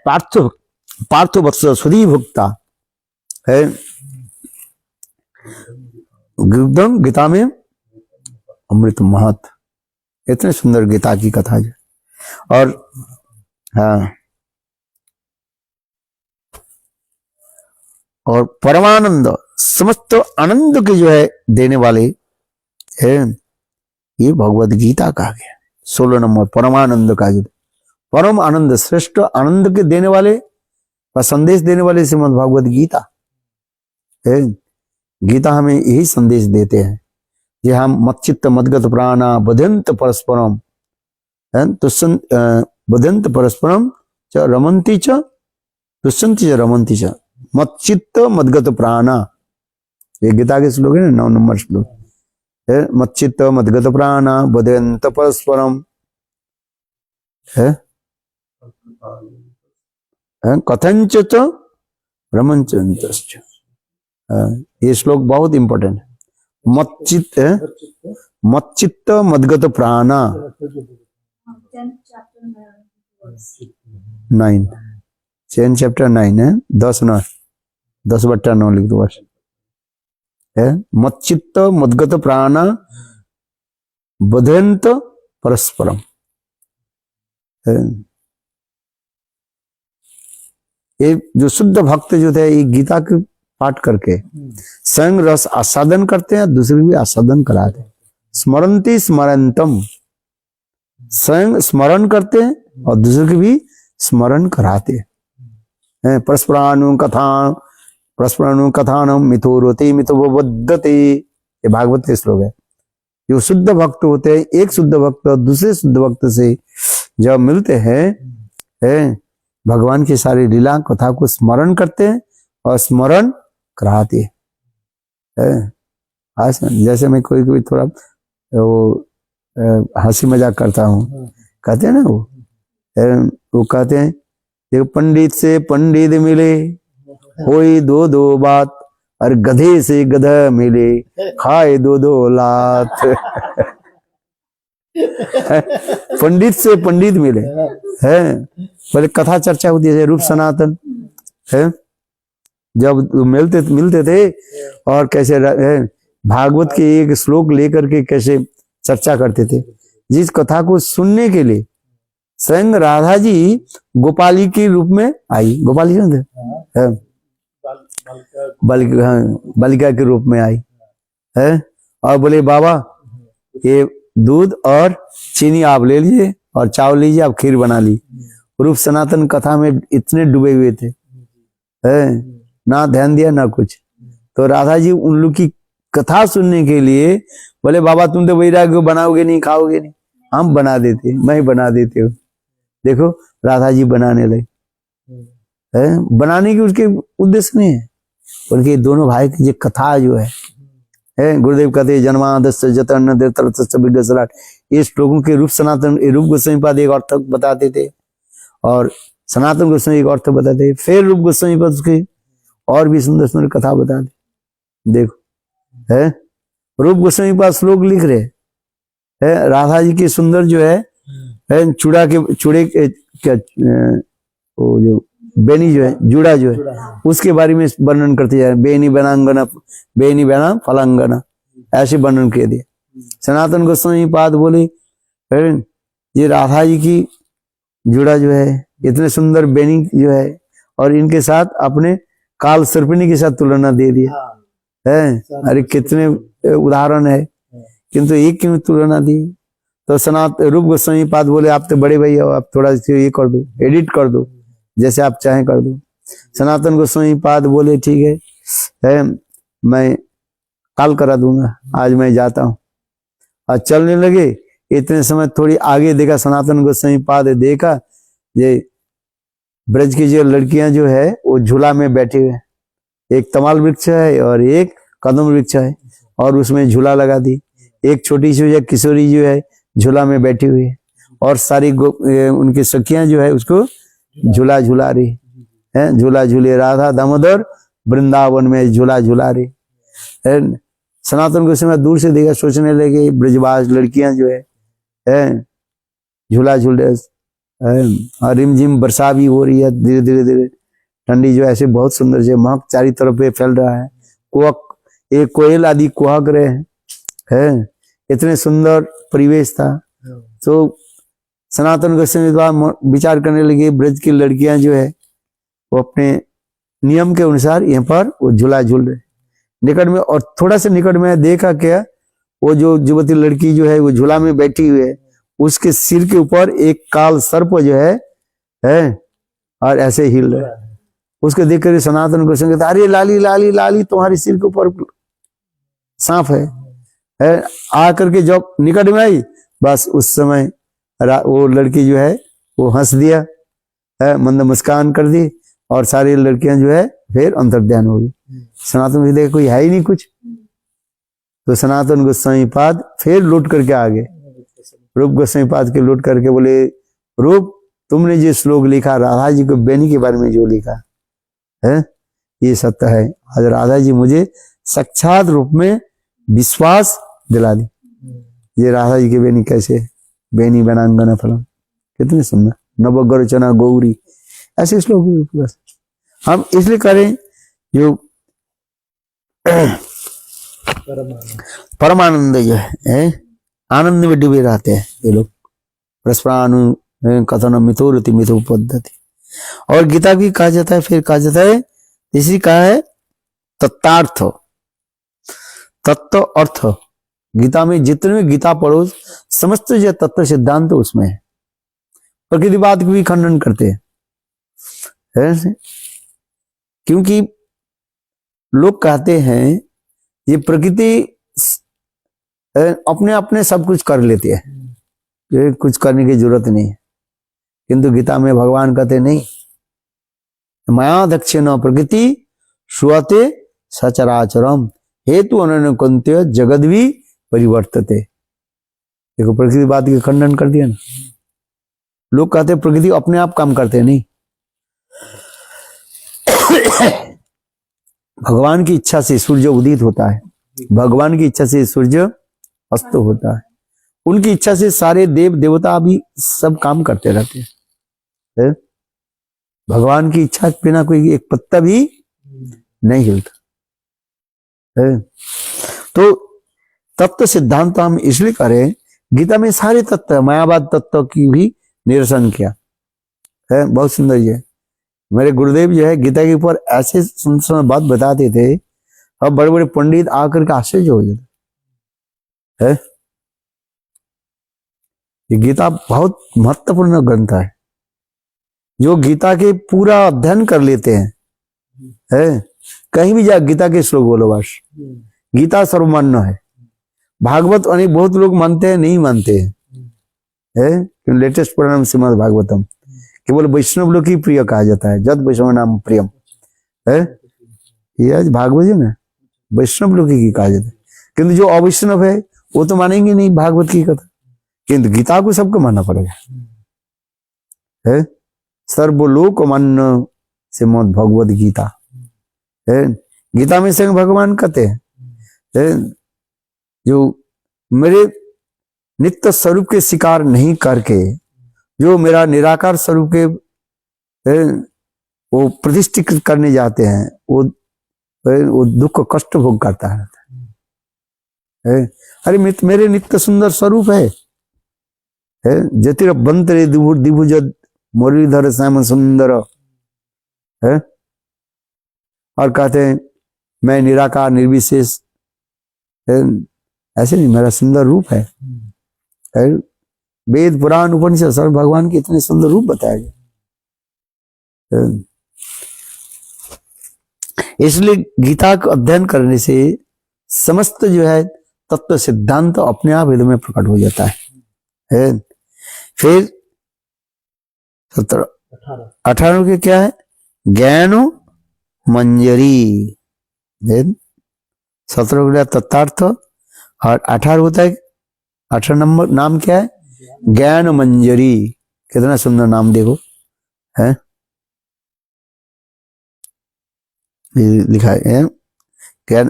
पार्थो वत्स सुधी भुक्ता है। गीता में अमृत महत, इतने सुंदर गीता की कथा है। और हाँ, और परमानंद, समस्त आनंद के जो है देने वाले है, ये भगवत गीता कहा गया। 16 नंबर परमानंद का जो परम आनंद, श्रेष्ठ आनंद के देने वाले का संदेश देने वाले श्रीमद् भागवत गीता है। गीता हमें यही संदेश देते हैं कि हम मच्चित्त मदगत प्राणा बध्यंत परस्परम बध्यंत परस्परम च रमंती च तुष्यंति च रमंती च मच्चित्त मदगत प्राणा, ये गीता के श्लोक है, 9 नंबर श्लोक है। मच्चित्त मदगत प्राणा बध्यंत परस्परम है, कथंच च रमंच। ये श्लोक बहुत इंपॉर्टेंट है। मच्चित्त मदगत प्राणा 9, 10 है, 10/9 लिख दो बस। मच्चित्त मदगत प्राणा बध्यंत परस्परम। ये जो शुद्ध भक्त जो थे ये गीता के पाठ करके स्वयं रस आस्वादन करते हैं, दूसरे भी आस्वादन कराते हैं। स्मरंती स्मरंतम, स्वयं स्मरण करते हैं और दूसरे की भी स्मरण कराते हैं। परस्परानु कथानम मिथोरते मिथोबद्धते, ये भागवत के श्लोक है। जो शुद्ध भक्त होते हैं, एक शुद्ध भक्त दूसरे शुद्ध भक्त से जब मिलते हैं भगवान की सारी लीला कथा को स्मरण करते हैं और स्मरण कराते हैं। जैसे मैं कोई थोड़ा वो हंसी मजाक करता हूँ, कहते हैं ना वो कहते हैं देखो पंडित से पंडित मिले होई दो बात, और गधे से गधा मिले खाए दो लात। पंडित से पंडित मिले है, पहले कथा चर्चा होती है रूप सनातन है, जब मिलते थे और कैसे भागवत के एक श्लोक लेकर के कैसे चर्चा करते थे, जिस कथा को सुनने के लिए स्वयं राधा जी गोपाली के रूप में आई। गोपाली है बालिका के रूप में आई है, और बोले बाबा ये दूध और चीनी आप ले लीजिए और चावल लीजिए, आप खीर बना ली। रूप सनातन कथा में इतने डूबे हुए थे है, ना ध्यान दिया ना कुछ। तो राधा जी उन लोग की कथा सुनने के लिए बोले बाबा तुम तो वैराग्य बनाओगे नहीं, खाओगे नहीं, हम बना देते, मैं बना देते हो। देखो राधा जी बनाने लगे है, बनाने की उसके उद्देश्य नहीं है, बल्कि दोनों भाई की जो कथा जो है गुरुदेव कहते जन्मादस्य जतन विघ्नसलाट, ये श्लोकों के रूप सनातन रूप गोस्वामी पाद एक अर्थ बताते थे और सनातन गोस्वामी एक अर्थ बताते, फिर रूप गोस्वामी पाद उसकी और भी सुंदर सुंदर कथा बताते। देखो है रूप गोस्वामी पाद श्लोक लिख रहे है, राधा जी के सुंदर जो है चूड़े क्या वो जो बेनी जो है जूड़ा जो है उसके बारे में वर्णन करते जा रहे, बेनी बनांगना बेनी बना फलांगना, ऐसे वर्णन किए दिए। सनातन गोस्वामी पाद बोले ये राधा जी की जूड़ा जो है इतने सुंदर बेनी जो है, और इनके साथ अपने काल सर्पिणी के साथ तुलना दे दिया है। अरे कितने उदाहरण है, किंतु एक क्यों तुलना दी। तो रूप गोस्वामी पाद बोले आप तो बड़े भैया हो, आप थोड़ा ये कर दो, एडिट कर दो, जैसे आप चाहें कर दो। सनातन गोस्वामी पाद बोले ठीक है मैं काल करा दूंगा, आज मैं जाता हूँ। और चलने लगे, इतने समय थोड़ी आगे देखा सनातन गोस्वामी पाद, देखा ये ब्रज की जो लड़कियां जो है वो झूला में बैठे हुए, एक तमाल वृक्ष है और एक कदम वृक्ष है, और उसमें झूला लगा दी। एक छोटी सी किशोरी जो है झूला में बैठी हुई है, और सारी उनकी सखियां जो है उसको झूला झूला रही है, झूला झूले राधा दामोदर वृंदावन में झूला झूला रही है। सनातन गोस्वामी दूर से देखा, सोचने लगे ब्रजवास लड़कियां जो है झूला झूल रहे, और रिमझिम वर्षा भी हो रही है, धीरे धीरे धीरे ठंडी जो ऐसे बहुत सुंदर से महक चारी तरफ पे फैल रहा है। एक कोयल आदि कुहक रहे हैं, इतने सुंदर परिवेश था। तो सनातन गोस्वामी विचार करने लगे ब्रज की लड़कियां जो है वो अपने नियम के अनुसार यहाँ पर वो झूला झूल रहे निकट में, और थोड़ा सा निकट में देखा क्या वो जो युवती लड़की जो है वो झूला में बैठी हुई है, उसके सिर के ऊपर एक काल सर्प जो है और ऐसे हिल रहा है। उसको देख कर सनातन गोस्वामी कहते अरे लाली लाली लाली तुम्हारे सिर के ऊपर सांप है। आकर के जब निकट में आई, बस उस समय वो लड़की जो है वो हंस दिया है, मंद मुस्कान कर दी, और सारी लड़कियां जो है फिर अंतर्ध्यान हो गई। सनातन गोस्वामी देखे कोई है ही नहीं कुछ, तो सनातन गोस्वामी पाद फिर लौट करके आ गए, रूप गोस्वामी पाद के लौट करके बोले रूप तुमने जो श्लोक लिखा राधा जी को बेनी के बारे में जो लिखा है ये सत्य है। आज राधा जी मुझे साक्षात रूप में विश्वास दिला दी, ये राधा जी के बेनी कैसे बेनी बनांगना फलम, कितने सुंदर नवगरचना गौरी, ऐसे श्लोक बस हम इसलिए करें जो परमानंद जो है आनंद में डूबे रहते हैं ये लोग। प्रस्पानु कथन मिथोरति मिथो पद्धति, और गीता भी कहा जाता है, फिर कहा जाता है तीसरी कहा है तत्तार्थ, तत्व अर्थ। गीता में जितने भी गीता पढ़ो समस्त जो तत्व सिद्धांत उसमें है। प्रकृतिवाद की भी खंडन करते हैं, क्योंकि लोग कहते हैं ये प्रकृति अपने अपने सब कुछ कर लेती है, ये कुछ करने की जरूरत नहीं है। किंतु गीता में भगवान कहते नहीं, माया दक्षिण प्रकृति सुअते सचराचरम हेतु अनन्य कुंत्य जगद्वी परिवर्तते। देखो प्रकृतिवाद के खंडन कर दिया ना। लोग कहते हैं प्रकृति अपने आप काम करते नहीं, भगवान की इच्छा से सूर्य उदित होता है, भगवान की इच्छा से सूर्य अस्त होता है, उनकी इच्छा से सारे देव देवता भी सब काम करते रहते हैं। भगवान की इच्छा के बिना कोई एक पत्ता भी नहीं हिलता है। तो तत्व सिद्धांत हम इसलिए करें, गीता में सारे तत्व, मायावाद तत्व की भी निरसन किया है। बहुत सुंदर ये मेरे गुरुदेव जो है गीता के ऊपर ऐसे सुंदर बात बताते थे, अब बड़े बड़े पंडित आकर के आश्चर्य हो जाते है। ये गीता बहुत महत्वपूर्ण ग्रंथ है। जो गीता के पूरा अध्ययन कर लेते हैं, है कहीं भी जा गीता के श्लोक बोलो बस, गीता सर्वमान्य है। भागवत अनेक बहुत लोग मानते हैं, नहीं मानते हैं, है लेटेस्ट परिणाम श्रीमद् भागवतम केवल वैष्णव लोग ही प्रिय कहा जाता है, जद वैष्णव नाम प्रियम है। ये आज भागवत है ना, वैष्णव लोग ही कहा जाता है, किंतु जो अवैष्णव है वो तो मानेंगे नहीं भागवत की कथा, किंतु गीता को सबको मानना पड़ेगा है। सर्वलोक मान्य श्रीमद् भगवद गीता है। गीता में स्वयं भगवान कहते हैं है, जो मेरे नित्य स्वरूप के शिकार नहीं करके जो मेरा निराकार स्वरूप के वो प्रतिष्ठित करने जाते हैं, वो दुख कष्ट भोग करता है। अरे मेरे नित्य सुंदर स्वरूप है जतिर बंतरे दिभुज मुरलीधर श्याम सुंदर है। और कहते हैं मैं निराकार निर्विशेष है, ऐसे नहीं, मेरा सुंदर रूप है। वेद पुराण उपनिषद सब भगवान के इतने सुंदर रूप बताया गया। इसलिए गीता का अध्ययन करने से समस्त जो है तत्व सिद्धांत अपने आप हृदय में प्रकट हो जाता है। फिर 18 के क्या है, ज्ञानो मंजरी। 17 हो गया तत्तार्थ, और 18 होता है, 18 नंबर नाम क्या है, ज्ञान मंजरी। कितना सुंदर नाम देखो है, लिखा है ज्ञान,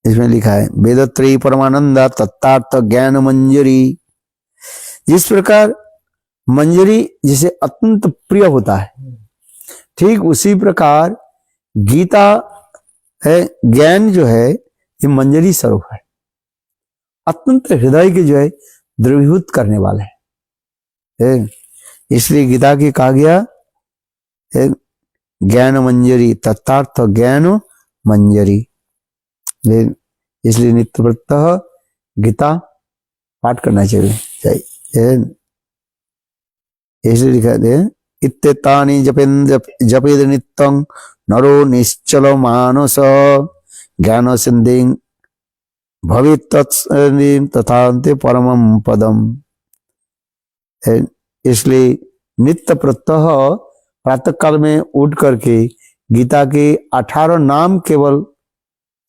इसमें लिखा है वेदत्रयी परमानंद तत्तार्थ ज्ञान मंजरी। जिस प्रकार मंजरी जिसे अत्यंत प्रिय होता है, ठीक उसी प्रकार गीता है, ज्ञान जो है ये मंजरी स्वरूप है, अत्यंत हृदय के जो है द्रवीभूत करने वाले है। इसलिए गीता की कहा गया है ज्ञान मंजरी, तत्तार्थ ज्ञान मंजरी। इसलिए नित्य प्रत्यह गीता पाठ करना चाहिए। इसलिए लिखा है इत्तेतानि जपेद नित्यं नरो निश्चलो मानस ज्ञान सिद्धि भवित तथान्ते परमं पदम। इसलिए नित्य प्रत्यह प्रातः काल में उठ करके गीता के 18 नाम केवल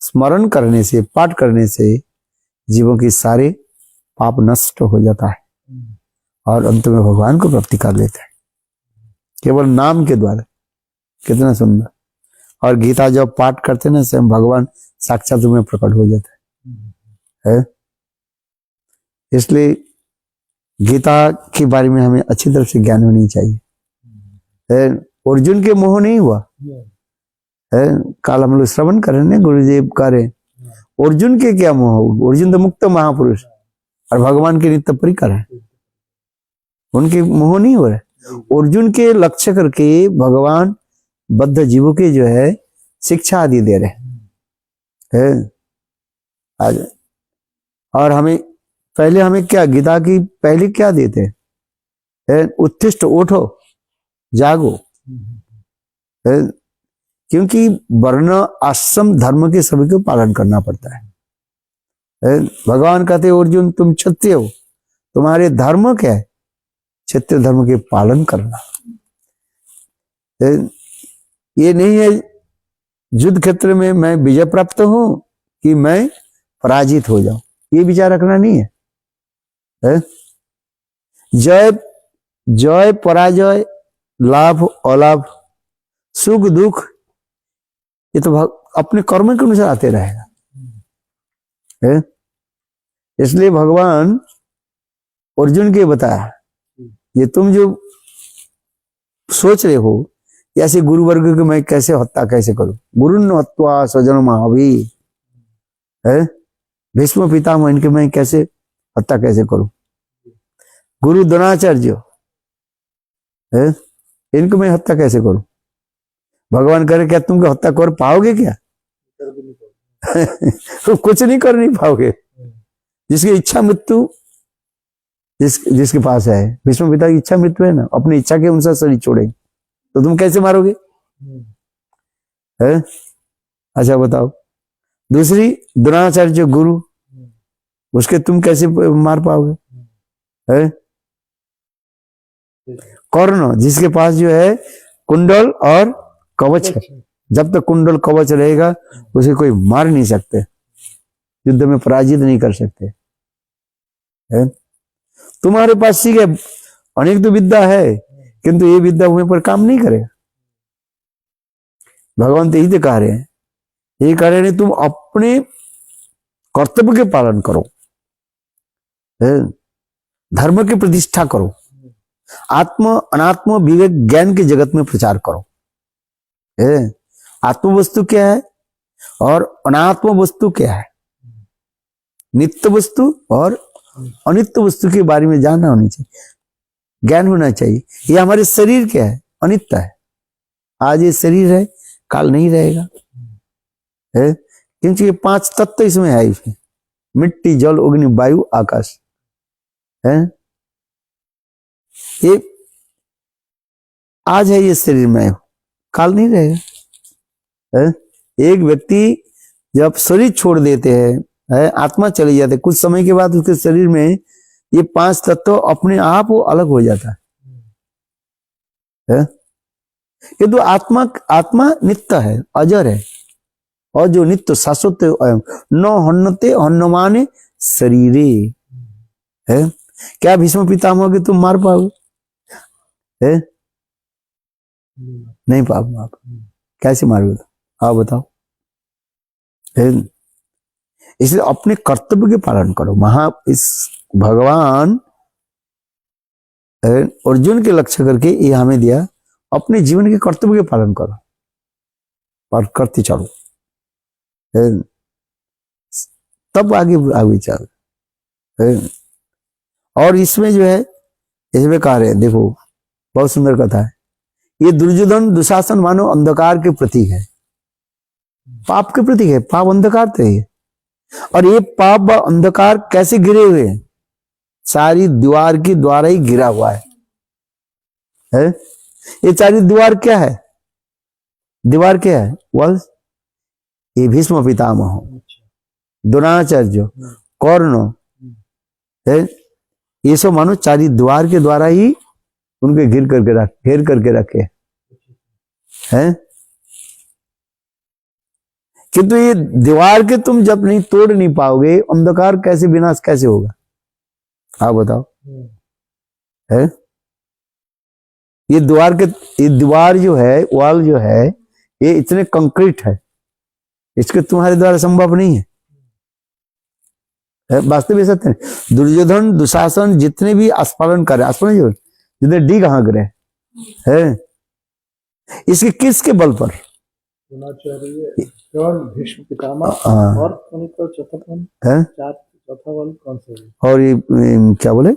स्मरण करने से, पाठ करने से जीवों की सारे पाप नष्ट हो जाता है और अंत में भगवान को प्राप्ति कर लेते हैं केवल नाम के द्वारा। कितना सुंदर। और गीता जब पाठ करते ना स्वयं भगवान साक्षात में प्रकट हो जाता है। इसलिए गीता के बारे में हमें अच्छी तरह से ज्ञान होनी चाहिए। अर्जुन के मोह नहीं हुआ है, कल हम लोग श्रवण करें ना गुरुदेव करें, अर्जुन के क्या मोह, अर्जुन तो मुक्त महापुरुष और भगवान के नित्य परिकर है, उनके मोह नहीं हो रहा। अर्जुन के लक्ष्य करके भगवान बद्ध जीवों के जो है शिक्षा आदि दे रहे हैं आज। और हमें पहले हमें क्या गीता की पहले क्या देते हैं, उत्तिष्ठ उठो जागो है, क्योंकि वर्ण आश्रम धर्म के सभी को पालन करना पड़ता है। भगवान कहते हैं अर्जुन तुम क्षत्रिय हो, तुम्हारे धर्म क्या है, क्षत्रिय धर्म के पालन करना। ये नहीं है युद्ध क्षेत्र में मैं विजय प्राप्त हूं कि मैं पराजित हो जाऊं, ये विचार रखना नहीं है। जय जय पराजय लाभ अलाभ सुख दुख ये तो अपने कर्म के अनुसार आते रहेगा है? इसलिए भगवान अर्जुन के बताया ये तुम जो सोच रहे हो ऐसे गुरु वर्ग को मैं कैसे हत्या कैसे करूं? गुरु हत्वा स्वजन महावी है, भीष्म पितामह, इनके मैं कैसे हत्या कैसे करूं? गुरु द्रोणाचार्य है, इनको मैं हत्या कैसे करूं? भगवान करे क्या तुम हत्या कर पाओगे क्या? तो कुछ नहीं कर नहीं पाओगे। जिसकी इच्छा मृत्यु जिसके पास है, भीष्म पिता की इच्छा मृत्यु है ना, अपनी इच्छा के अनुसार शरीर छोड़े, तो तुम कैसे मारोगे? है? अच्छा बताओ। दूसरी द्रोणाचार्य गुरु, उसके तुम कैसे मार पाओगे? है? कर्ण, जिसके पास जो है कुंडल और कवच है, जब तक कुंडल कवच रहेगा उसे कोई मार नहीं सकते, युद्ध में पराजित नहीं कर सकते। है? तुम्हारे पास ठीक है, अनेक तो विद्या है, किंतु ये विद्या हुए पर काम नहीं करेगा। भगवान तो यही तो कह रहे हैं, ये कह रहे हैं तुम अपने कर्तव्य के पालन करो, धर्म की प्रतिष्ठा करो, आत्म अनात्म विवेक ज्ञान के जगत में प्रचार करो। आत्म वस्तु क्या है और अनात्म वस्तु क्या है, नित्य वस्तु और अनित्य वस्तु के बारे में जानना होनी चाहिए, ज्ञान होना चाहिए। ये हमारे शरीर क्या है, अनित्य है। आज ये शरीर है, काल नहीं रहेगा, है? क्योंकि ये 5 तत्व इसमें है, इसमें मिट्टी, जल, अग्नि, वायु, आकाश है। ये आज है, ये शरीर में, काल नहीं रहेगा। है? एक व्यक्ति जब शरीर छोड़ देते हैं, है, आत्मा चली जाती है, कुछ समय के बाद उसके शरीर में ये 5 तत्व अपने आप वो अलग हो जाता है। ये तो आत्मा नित्य है, अजर है, और जो नित्य शाश्वत न हन्नते हन्नमाने शरीरे है। क्या भीष्म पितामह के तुम मार पाओगे? है? नहीं पाओगे आप। कैसे मारोगे? हाँ बताओ। इसलिए अपने कर्तव्य के पालन करो। इस भगवान अर्जुन के लक्ष्य करके ये हमें दिया, अपने जीवन के कर्तव्य के पालन करो और करते चलो, तब आगे चल। और इसमें जो है, इसमें कह रहे हैं, देखो बहुत सुंदर कथा है। ये दुर्योधन दुशासन मानो अंधकार के प्रतीक है, पाप के प्रतीक है। पाप अंधकार तो है, और ये पाप व अंधकार कैसे गिरे हुए हैं? सारी दीवार की द्वारा ही गिरा हुआ है। ये सारी दीवार क्या है? दीवार क्या है? वह ये भीष्म पितामह, द्रोणाचार्य, कर्ण है, ये सब मानो चारी द्वार के द्वारा ही उनके घेर करके रखे हैं। किंतु ये दीवार के तुम जब नहीं तोड़ नहीं पाओगे, अंधकार कैसे विनाश कैसे होगा? आप बताओ। है? ये दीवार जो है, वॉल जो है, ये इतने कंक्रीट है, इसके तुम्हारे द्वारा संभव नहीं है। वास्तविक सत्य है। दुर्योधन दुशासन जितने भी आस्फालन करे, आस्फालन जो जितने डी कहां करे है, इसके किसके बल पर? भीष्म पितामह और चौथा बल कौन सा है? और ये क्या बोले,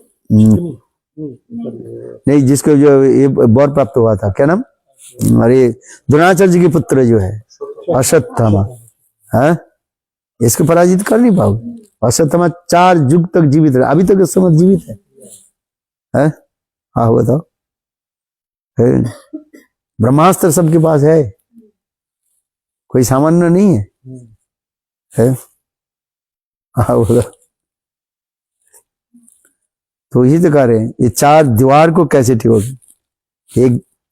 नहीं, जिसको जो ये वर प्राप्त हुआ था, क्या नाम? अरे द्रोणाचार्य के पुत्र जो है अश्वत्थामा, है, इसको पराजित कर नहीं पाओगे। अश्वत्थामा 4 युग तक जीवित रहा, अभी तक इस समय जीवित है। हाँ बताओ। ब्रह्मास्त्र सबके पास है, कोई सामान्य नहीं है। हाँ बताओ। तो यही तो कह रहे हैं, ये 4 दीवार को कैसे ठीक होगी?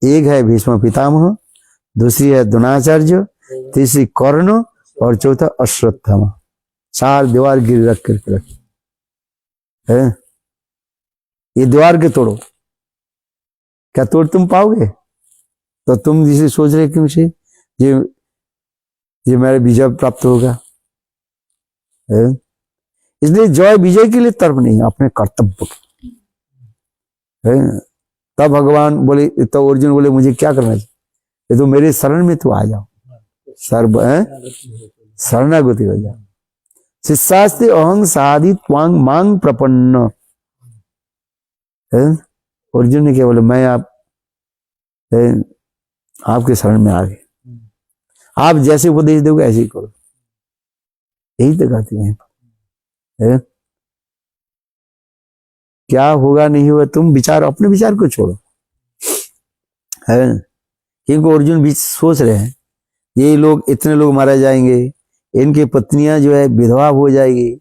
एक है भीष्म पितामह, दूसरी है द्रोणाचार्य, तीसरी कर्ण, और चौथा अश्वत्थामा। 4 दीवार गिर रख करके रखे है। ये दीवार के तोड़ो, क्या तोड़ तुम पाओगे? तो तुम जिसे सोच रहे कि मुझे ये मेरे विजय प्राप्त होगा, इसलिए जय विजय के लिए तर्क नहीं, अपने कर्तव्य है। तब भगवान बोले, तब अर्जुन बोले मुझे क्या करना चाहिए? ये तो मेरे शरण में तू आ जाओ, सर्व शरणागति हो जाओ। शिष्यास्ते अहं साधि त्वांग मांग प्रपन्न। अर्जुन ने क्या बोले, मैं आपके शरण में आ गए, आप जैसे उपदेश दोगे ऐसे ही करो। यही तो कहती है। क्या होगा नहीं होगा तुम विचार, अपने विचार को छोड़ो, है। क्योंकि अर्जुन भी सोच रहे हैं ये लोग, इतने लोग मारे जाएंगे, इनकी पत्नियां जो है विधवा हो जाएगी,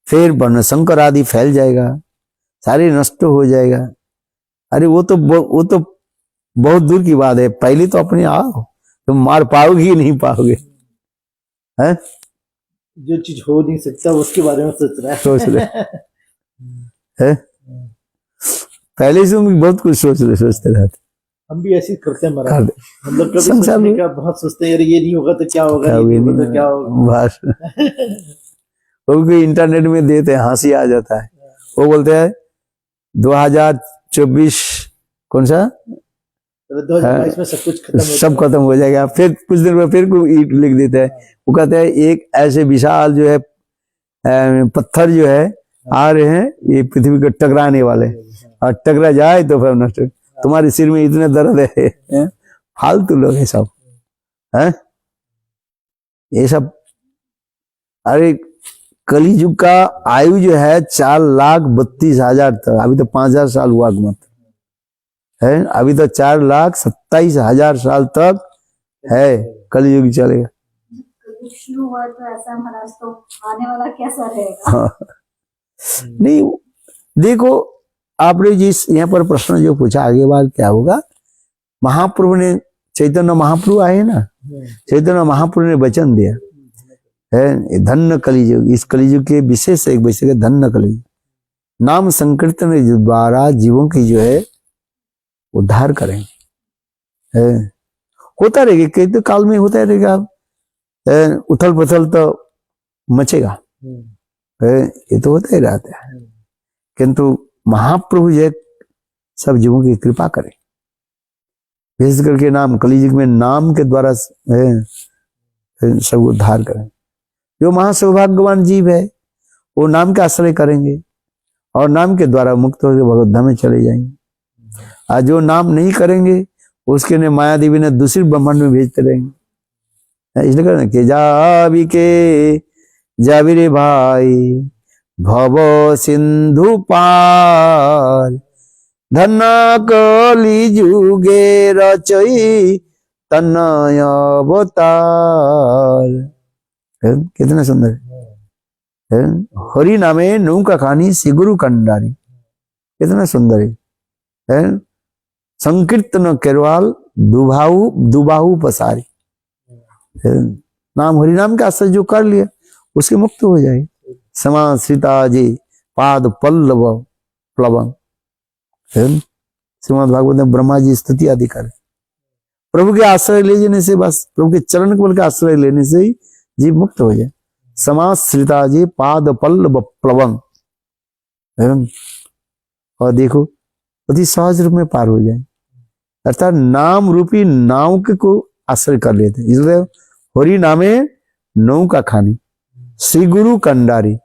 फिर वर्ण संकर आदि फैल जाएगा, सारे नष्ट हो जाएगा। अरे वो तो बहुत दूर की बात है, पहले तो अपने आओ, तुम मार पाओगे ही नहीं पाओगे, है। जो चीज हो नहीं सकता उसके बारे में सोच रहा है। सोच ले, है। पहले से हम बहुत कुछ सोचते रहते। हम भी ऐसे ही करते हैं महाराज, कर मतलब कभी संसार सोचने में का बहुत सोचते हैं, यार ये नहीं होगा तो क्या होगा, क्या ये हुई नहीं होगा नहीं तो क्या होगा। बस वो भी इंटरनेट में देते हैं, हंसी आ जाता है। वो बोलते हैं 2024 कौन सा 2022 में सब कुछ खत्म हो सब जाएगा। खत्म हो जाएगा, फिर कुछ दिन में फिर कोई ईंट लिख देते हैं। वो कहते हैं एक ऐसे विशाल जो है पत्थर जो है आ रहे हैं, ये पृथ्वी को टकराने वाले, और टकरा जाए तो फिर नष्ट। तुम्हारे सिर में इतने दर्द है, फालतू लोग है सब, है ये सब। अरे कलियुग का आयु जो है 4,32,000 तक, अभी तो 5,000 साल हुआ मत है, अभी तो 4,27,000 साल तक है कलियुग चलेगा। कलयुग शुरू हुआ तो ऐसा महाराज, तो आने वाला कैसा रहेगा? हाँ। नहीं देखो, आपने जिस यहाँ पर प्रश्न जो पूछा आगे बात क्या होगा, महाप्रभु ने, चैतन्य महाप्रभु आए ना, चैतन्य महाप्रभु ने वचन दिया है, धन्य कलियुग, इस कलियुग के विशेष एक वैसे धन्य कलियुग, नाम संकीर्तन द्वारा जीवों की जो है उद्धार करें, है। होता रहेगा, कई तो काल में होता रहेगा, उथल पुथल तो मचेगा, है, ये तो होता ही रहता है। किंतु महाप्रभु जो सब जीवों की कृपा करें, विशेष करके नाम कलियुग में नाम के द्वारा सब उद्धार करें। जो महासौभाग्यवान जीव है वो नाम का आश्रय करेंगे और नाम के द्वारा मुक्त होकर भगवत धाम में चले जाएंगे। और जो नाम नहीं करेंगे उसके ने माया देवी ने दूसरी ब्रह्मांड में भेजते रहेंगे। इसलिए कहना कि जावी के जावी रे भाई भव सिंधु पार, धन्ना कली जुगे रचई तनय अवतार। कितना सुंदर है। हरि नामे नौका खानी सिगुरु कंडारी, कितना सुंदर है। संकीर्तन केरवाल दुबाहु पसारी, नाम हरि नाम का आश्रय जो कर लिया उसके मुक्त हो जाए। समाश्रिता जी पाद पल्लव प्लवम, श्रीमद् भागवत में ब्रह्मा जी स्तुति आदि कर, प्रभु के आश्रय ले जाने से, बस प्रभु के चरण कमल का आश्रय लेने से ही जीव मुक्त हो जाए। समाश्रिता जी पाद पल्लव प्लवम, और देखो अति सहज रूप में पार हो जाए, अर्थात नाम रूपी नाव को आश्रय कर लेते। इसलिए हरि नामे नौका खानी श्री गुरु कंडारी,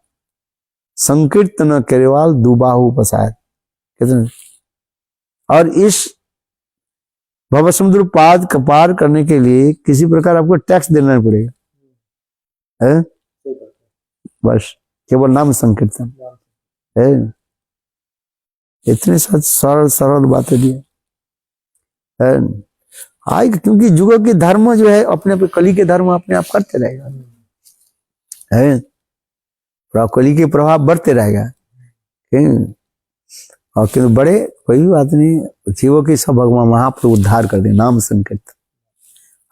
संकीर्तन केरवाल दुबाहु पसार, कितने। और इस भव समुद्र पाद का पार करने के लिए किसी प्रकार आपको टैक्स देना पड़ेगा, है? बस केवल नाम संकीर्तन है। इतने सरल सरल बातें दी है। आज क्योंकि युग के धर्म जो है अपने अपने कली के धर्म अपने आप करते रहेगा, है। कली के प्रभाव बढ़ते रहेगा, और क्यों बड़े कोई बात नहीं, जीवों की सब भगवान महाप्रभु उद्धार कर दे। नाम संकीर्तन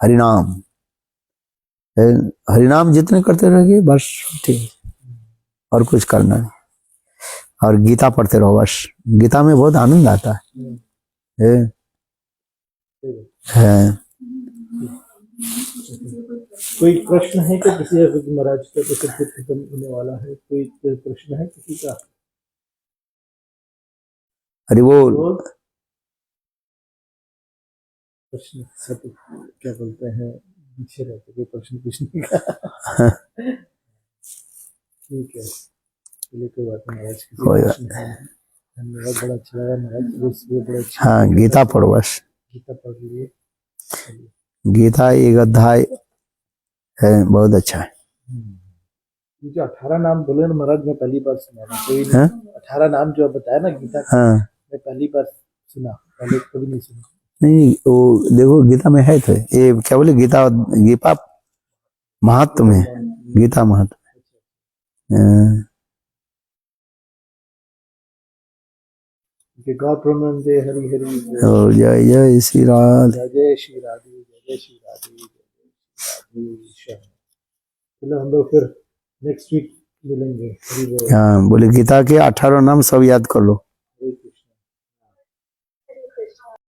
हरिनाम, हरिनाम जितने करते रहेंगे बस ठीक, और कुछ करना नहीं। और गीता पढ़ते रहो, बस गीता में बहुत आनंद आता है। कोई प्रश्न है कि किसी महाराज का तो सब कुछ खत्म होने वाला है, कोई प्रश्न है किसी का? हरि बोल। प्रश्न सब क्या बोलते हैं, पीछे रहते कोई प्रश्न पूछने का। ठीक है, चलिए कोई बात नहीं महाराज, किसी कोई प्रश्न है नहीं। धन्यवाद, बड़ा अच्छा लगा महाराज, ये बड़ा अच्छा। हाँ गीता पढ़ो बस। गीता पढ़ लिए। चलिए। गीता एक अध्याय है, बहुत अच्छा है। ये जो 18 नाम बोले ना महाराज, मैं पहली बार सुना ना, कोई हाँ? 18 नाम जो आप बताया ना गीता का, हाँ मैं पहली बार सुना, पहले कभी नहीं सुना। नहीं वो देखो गीता में है तो ये क्या बोले गीता महत्व में, गीता महत्व में। गॉड प्रमंदे हरि हरि बोल। और जय जय श्री राधे। जय जय श्री राधे, जय जय श्री राधे, जय जय श्री राधे। चलो हम लोग फिर नेक्स्ट वीक मिलेंगे। हरि बोल। हाँ बोले गीता के 18 नाम सब याद कर लो।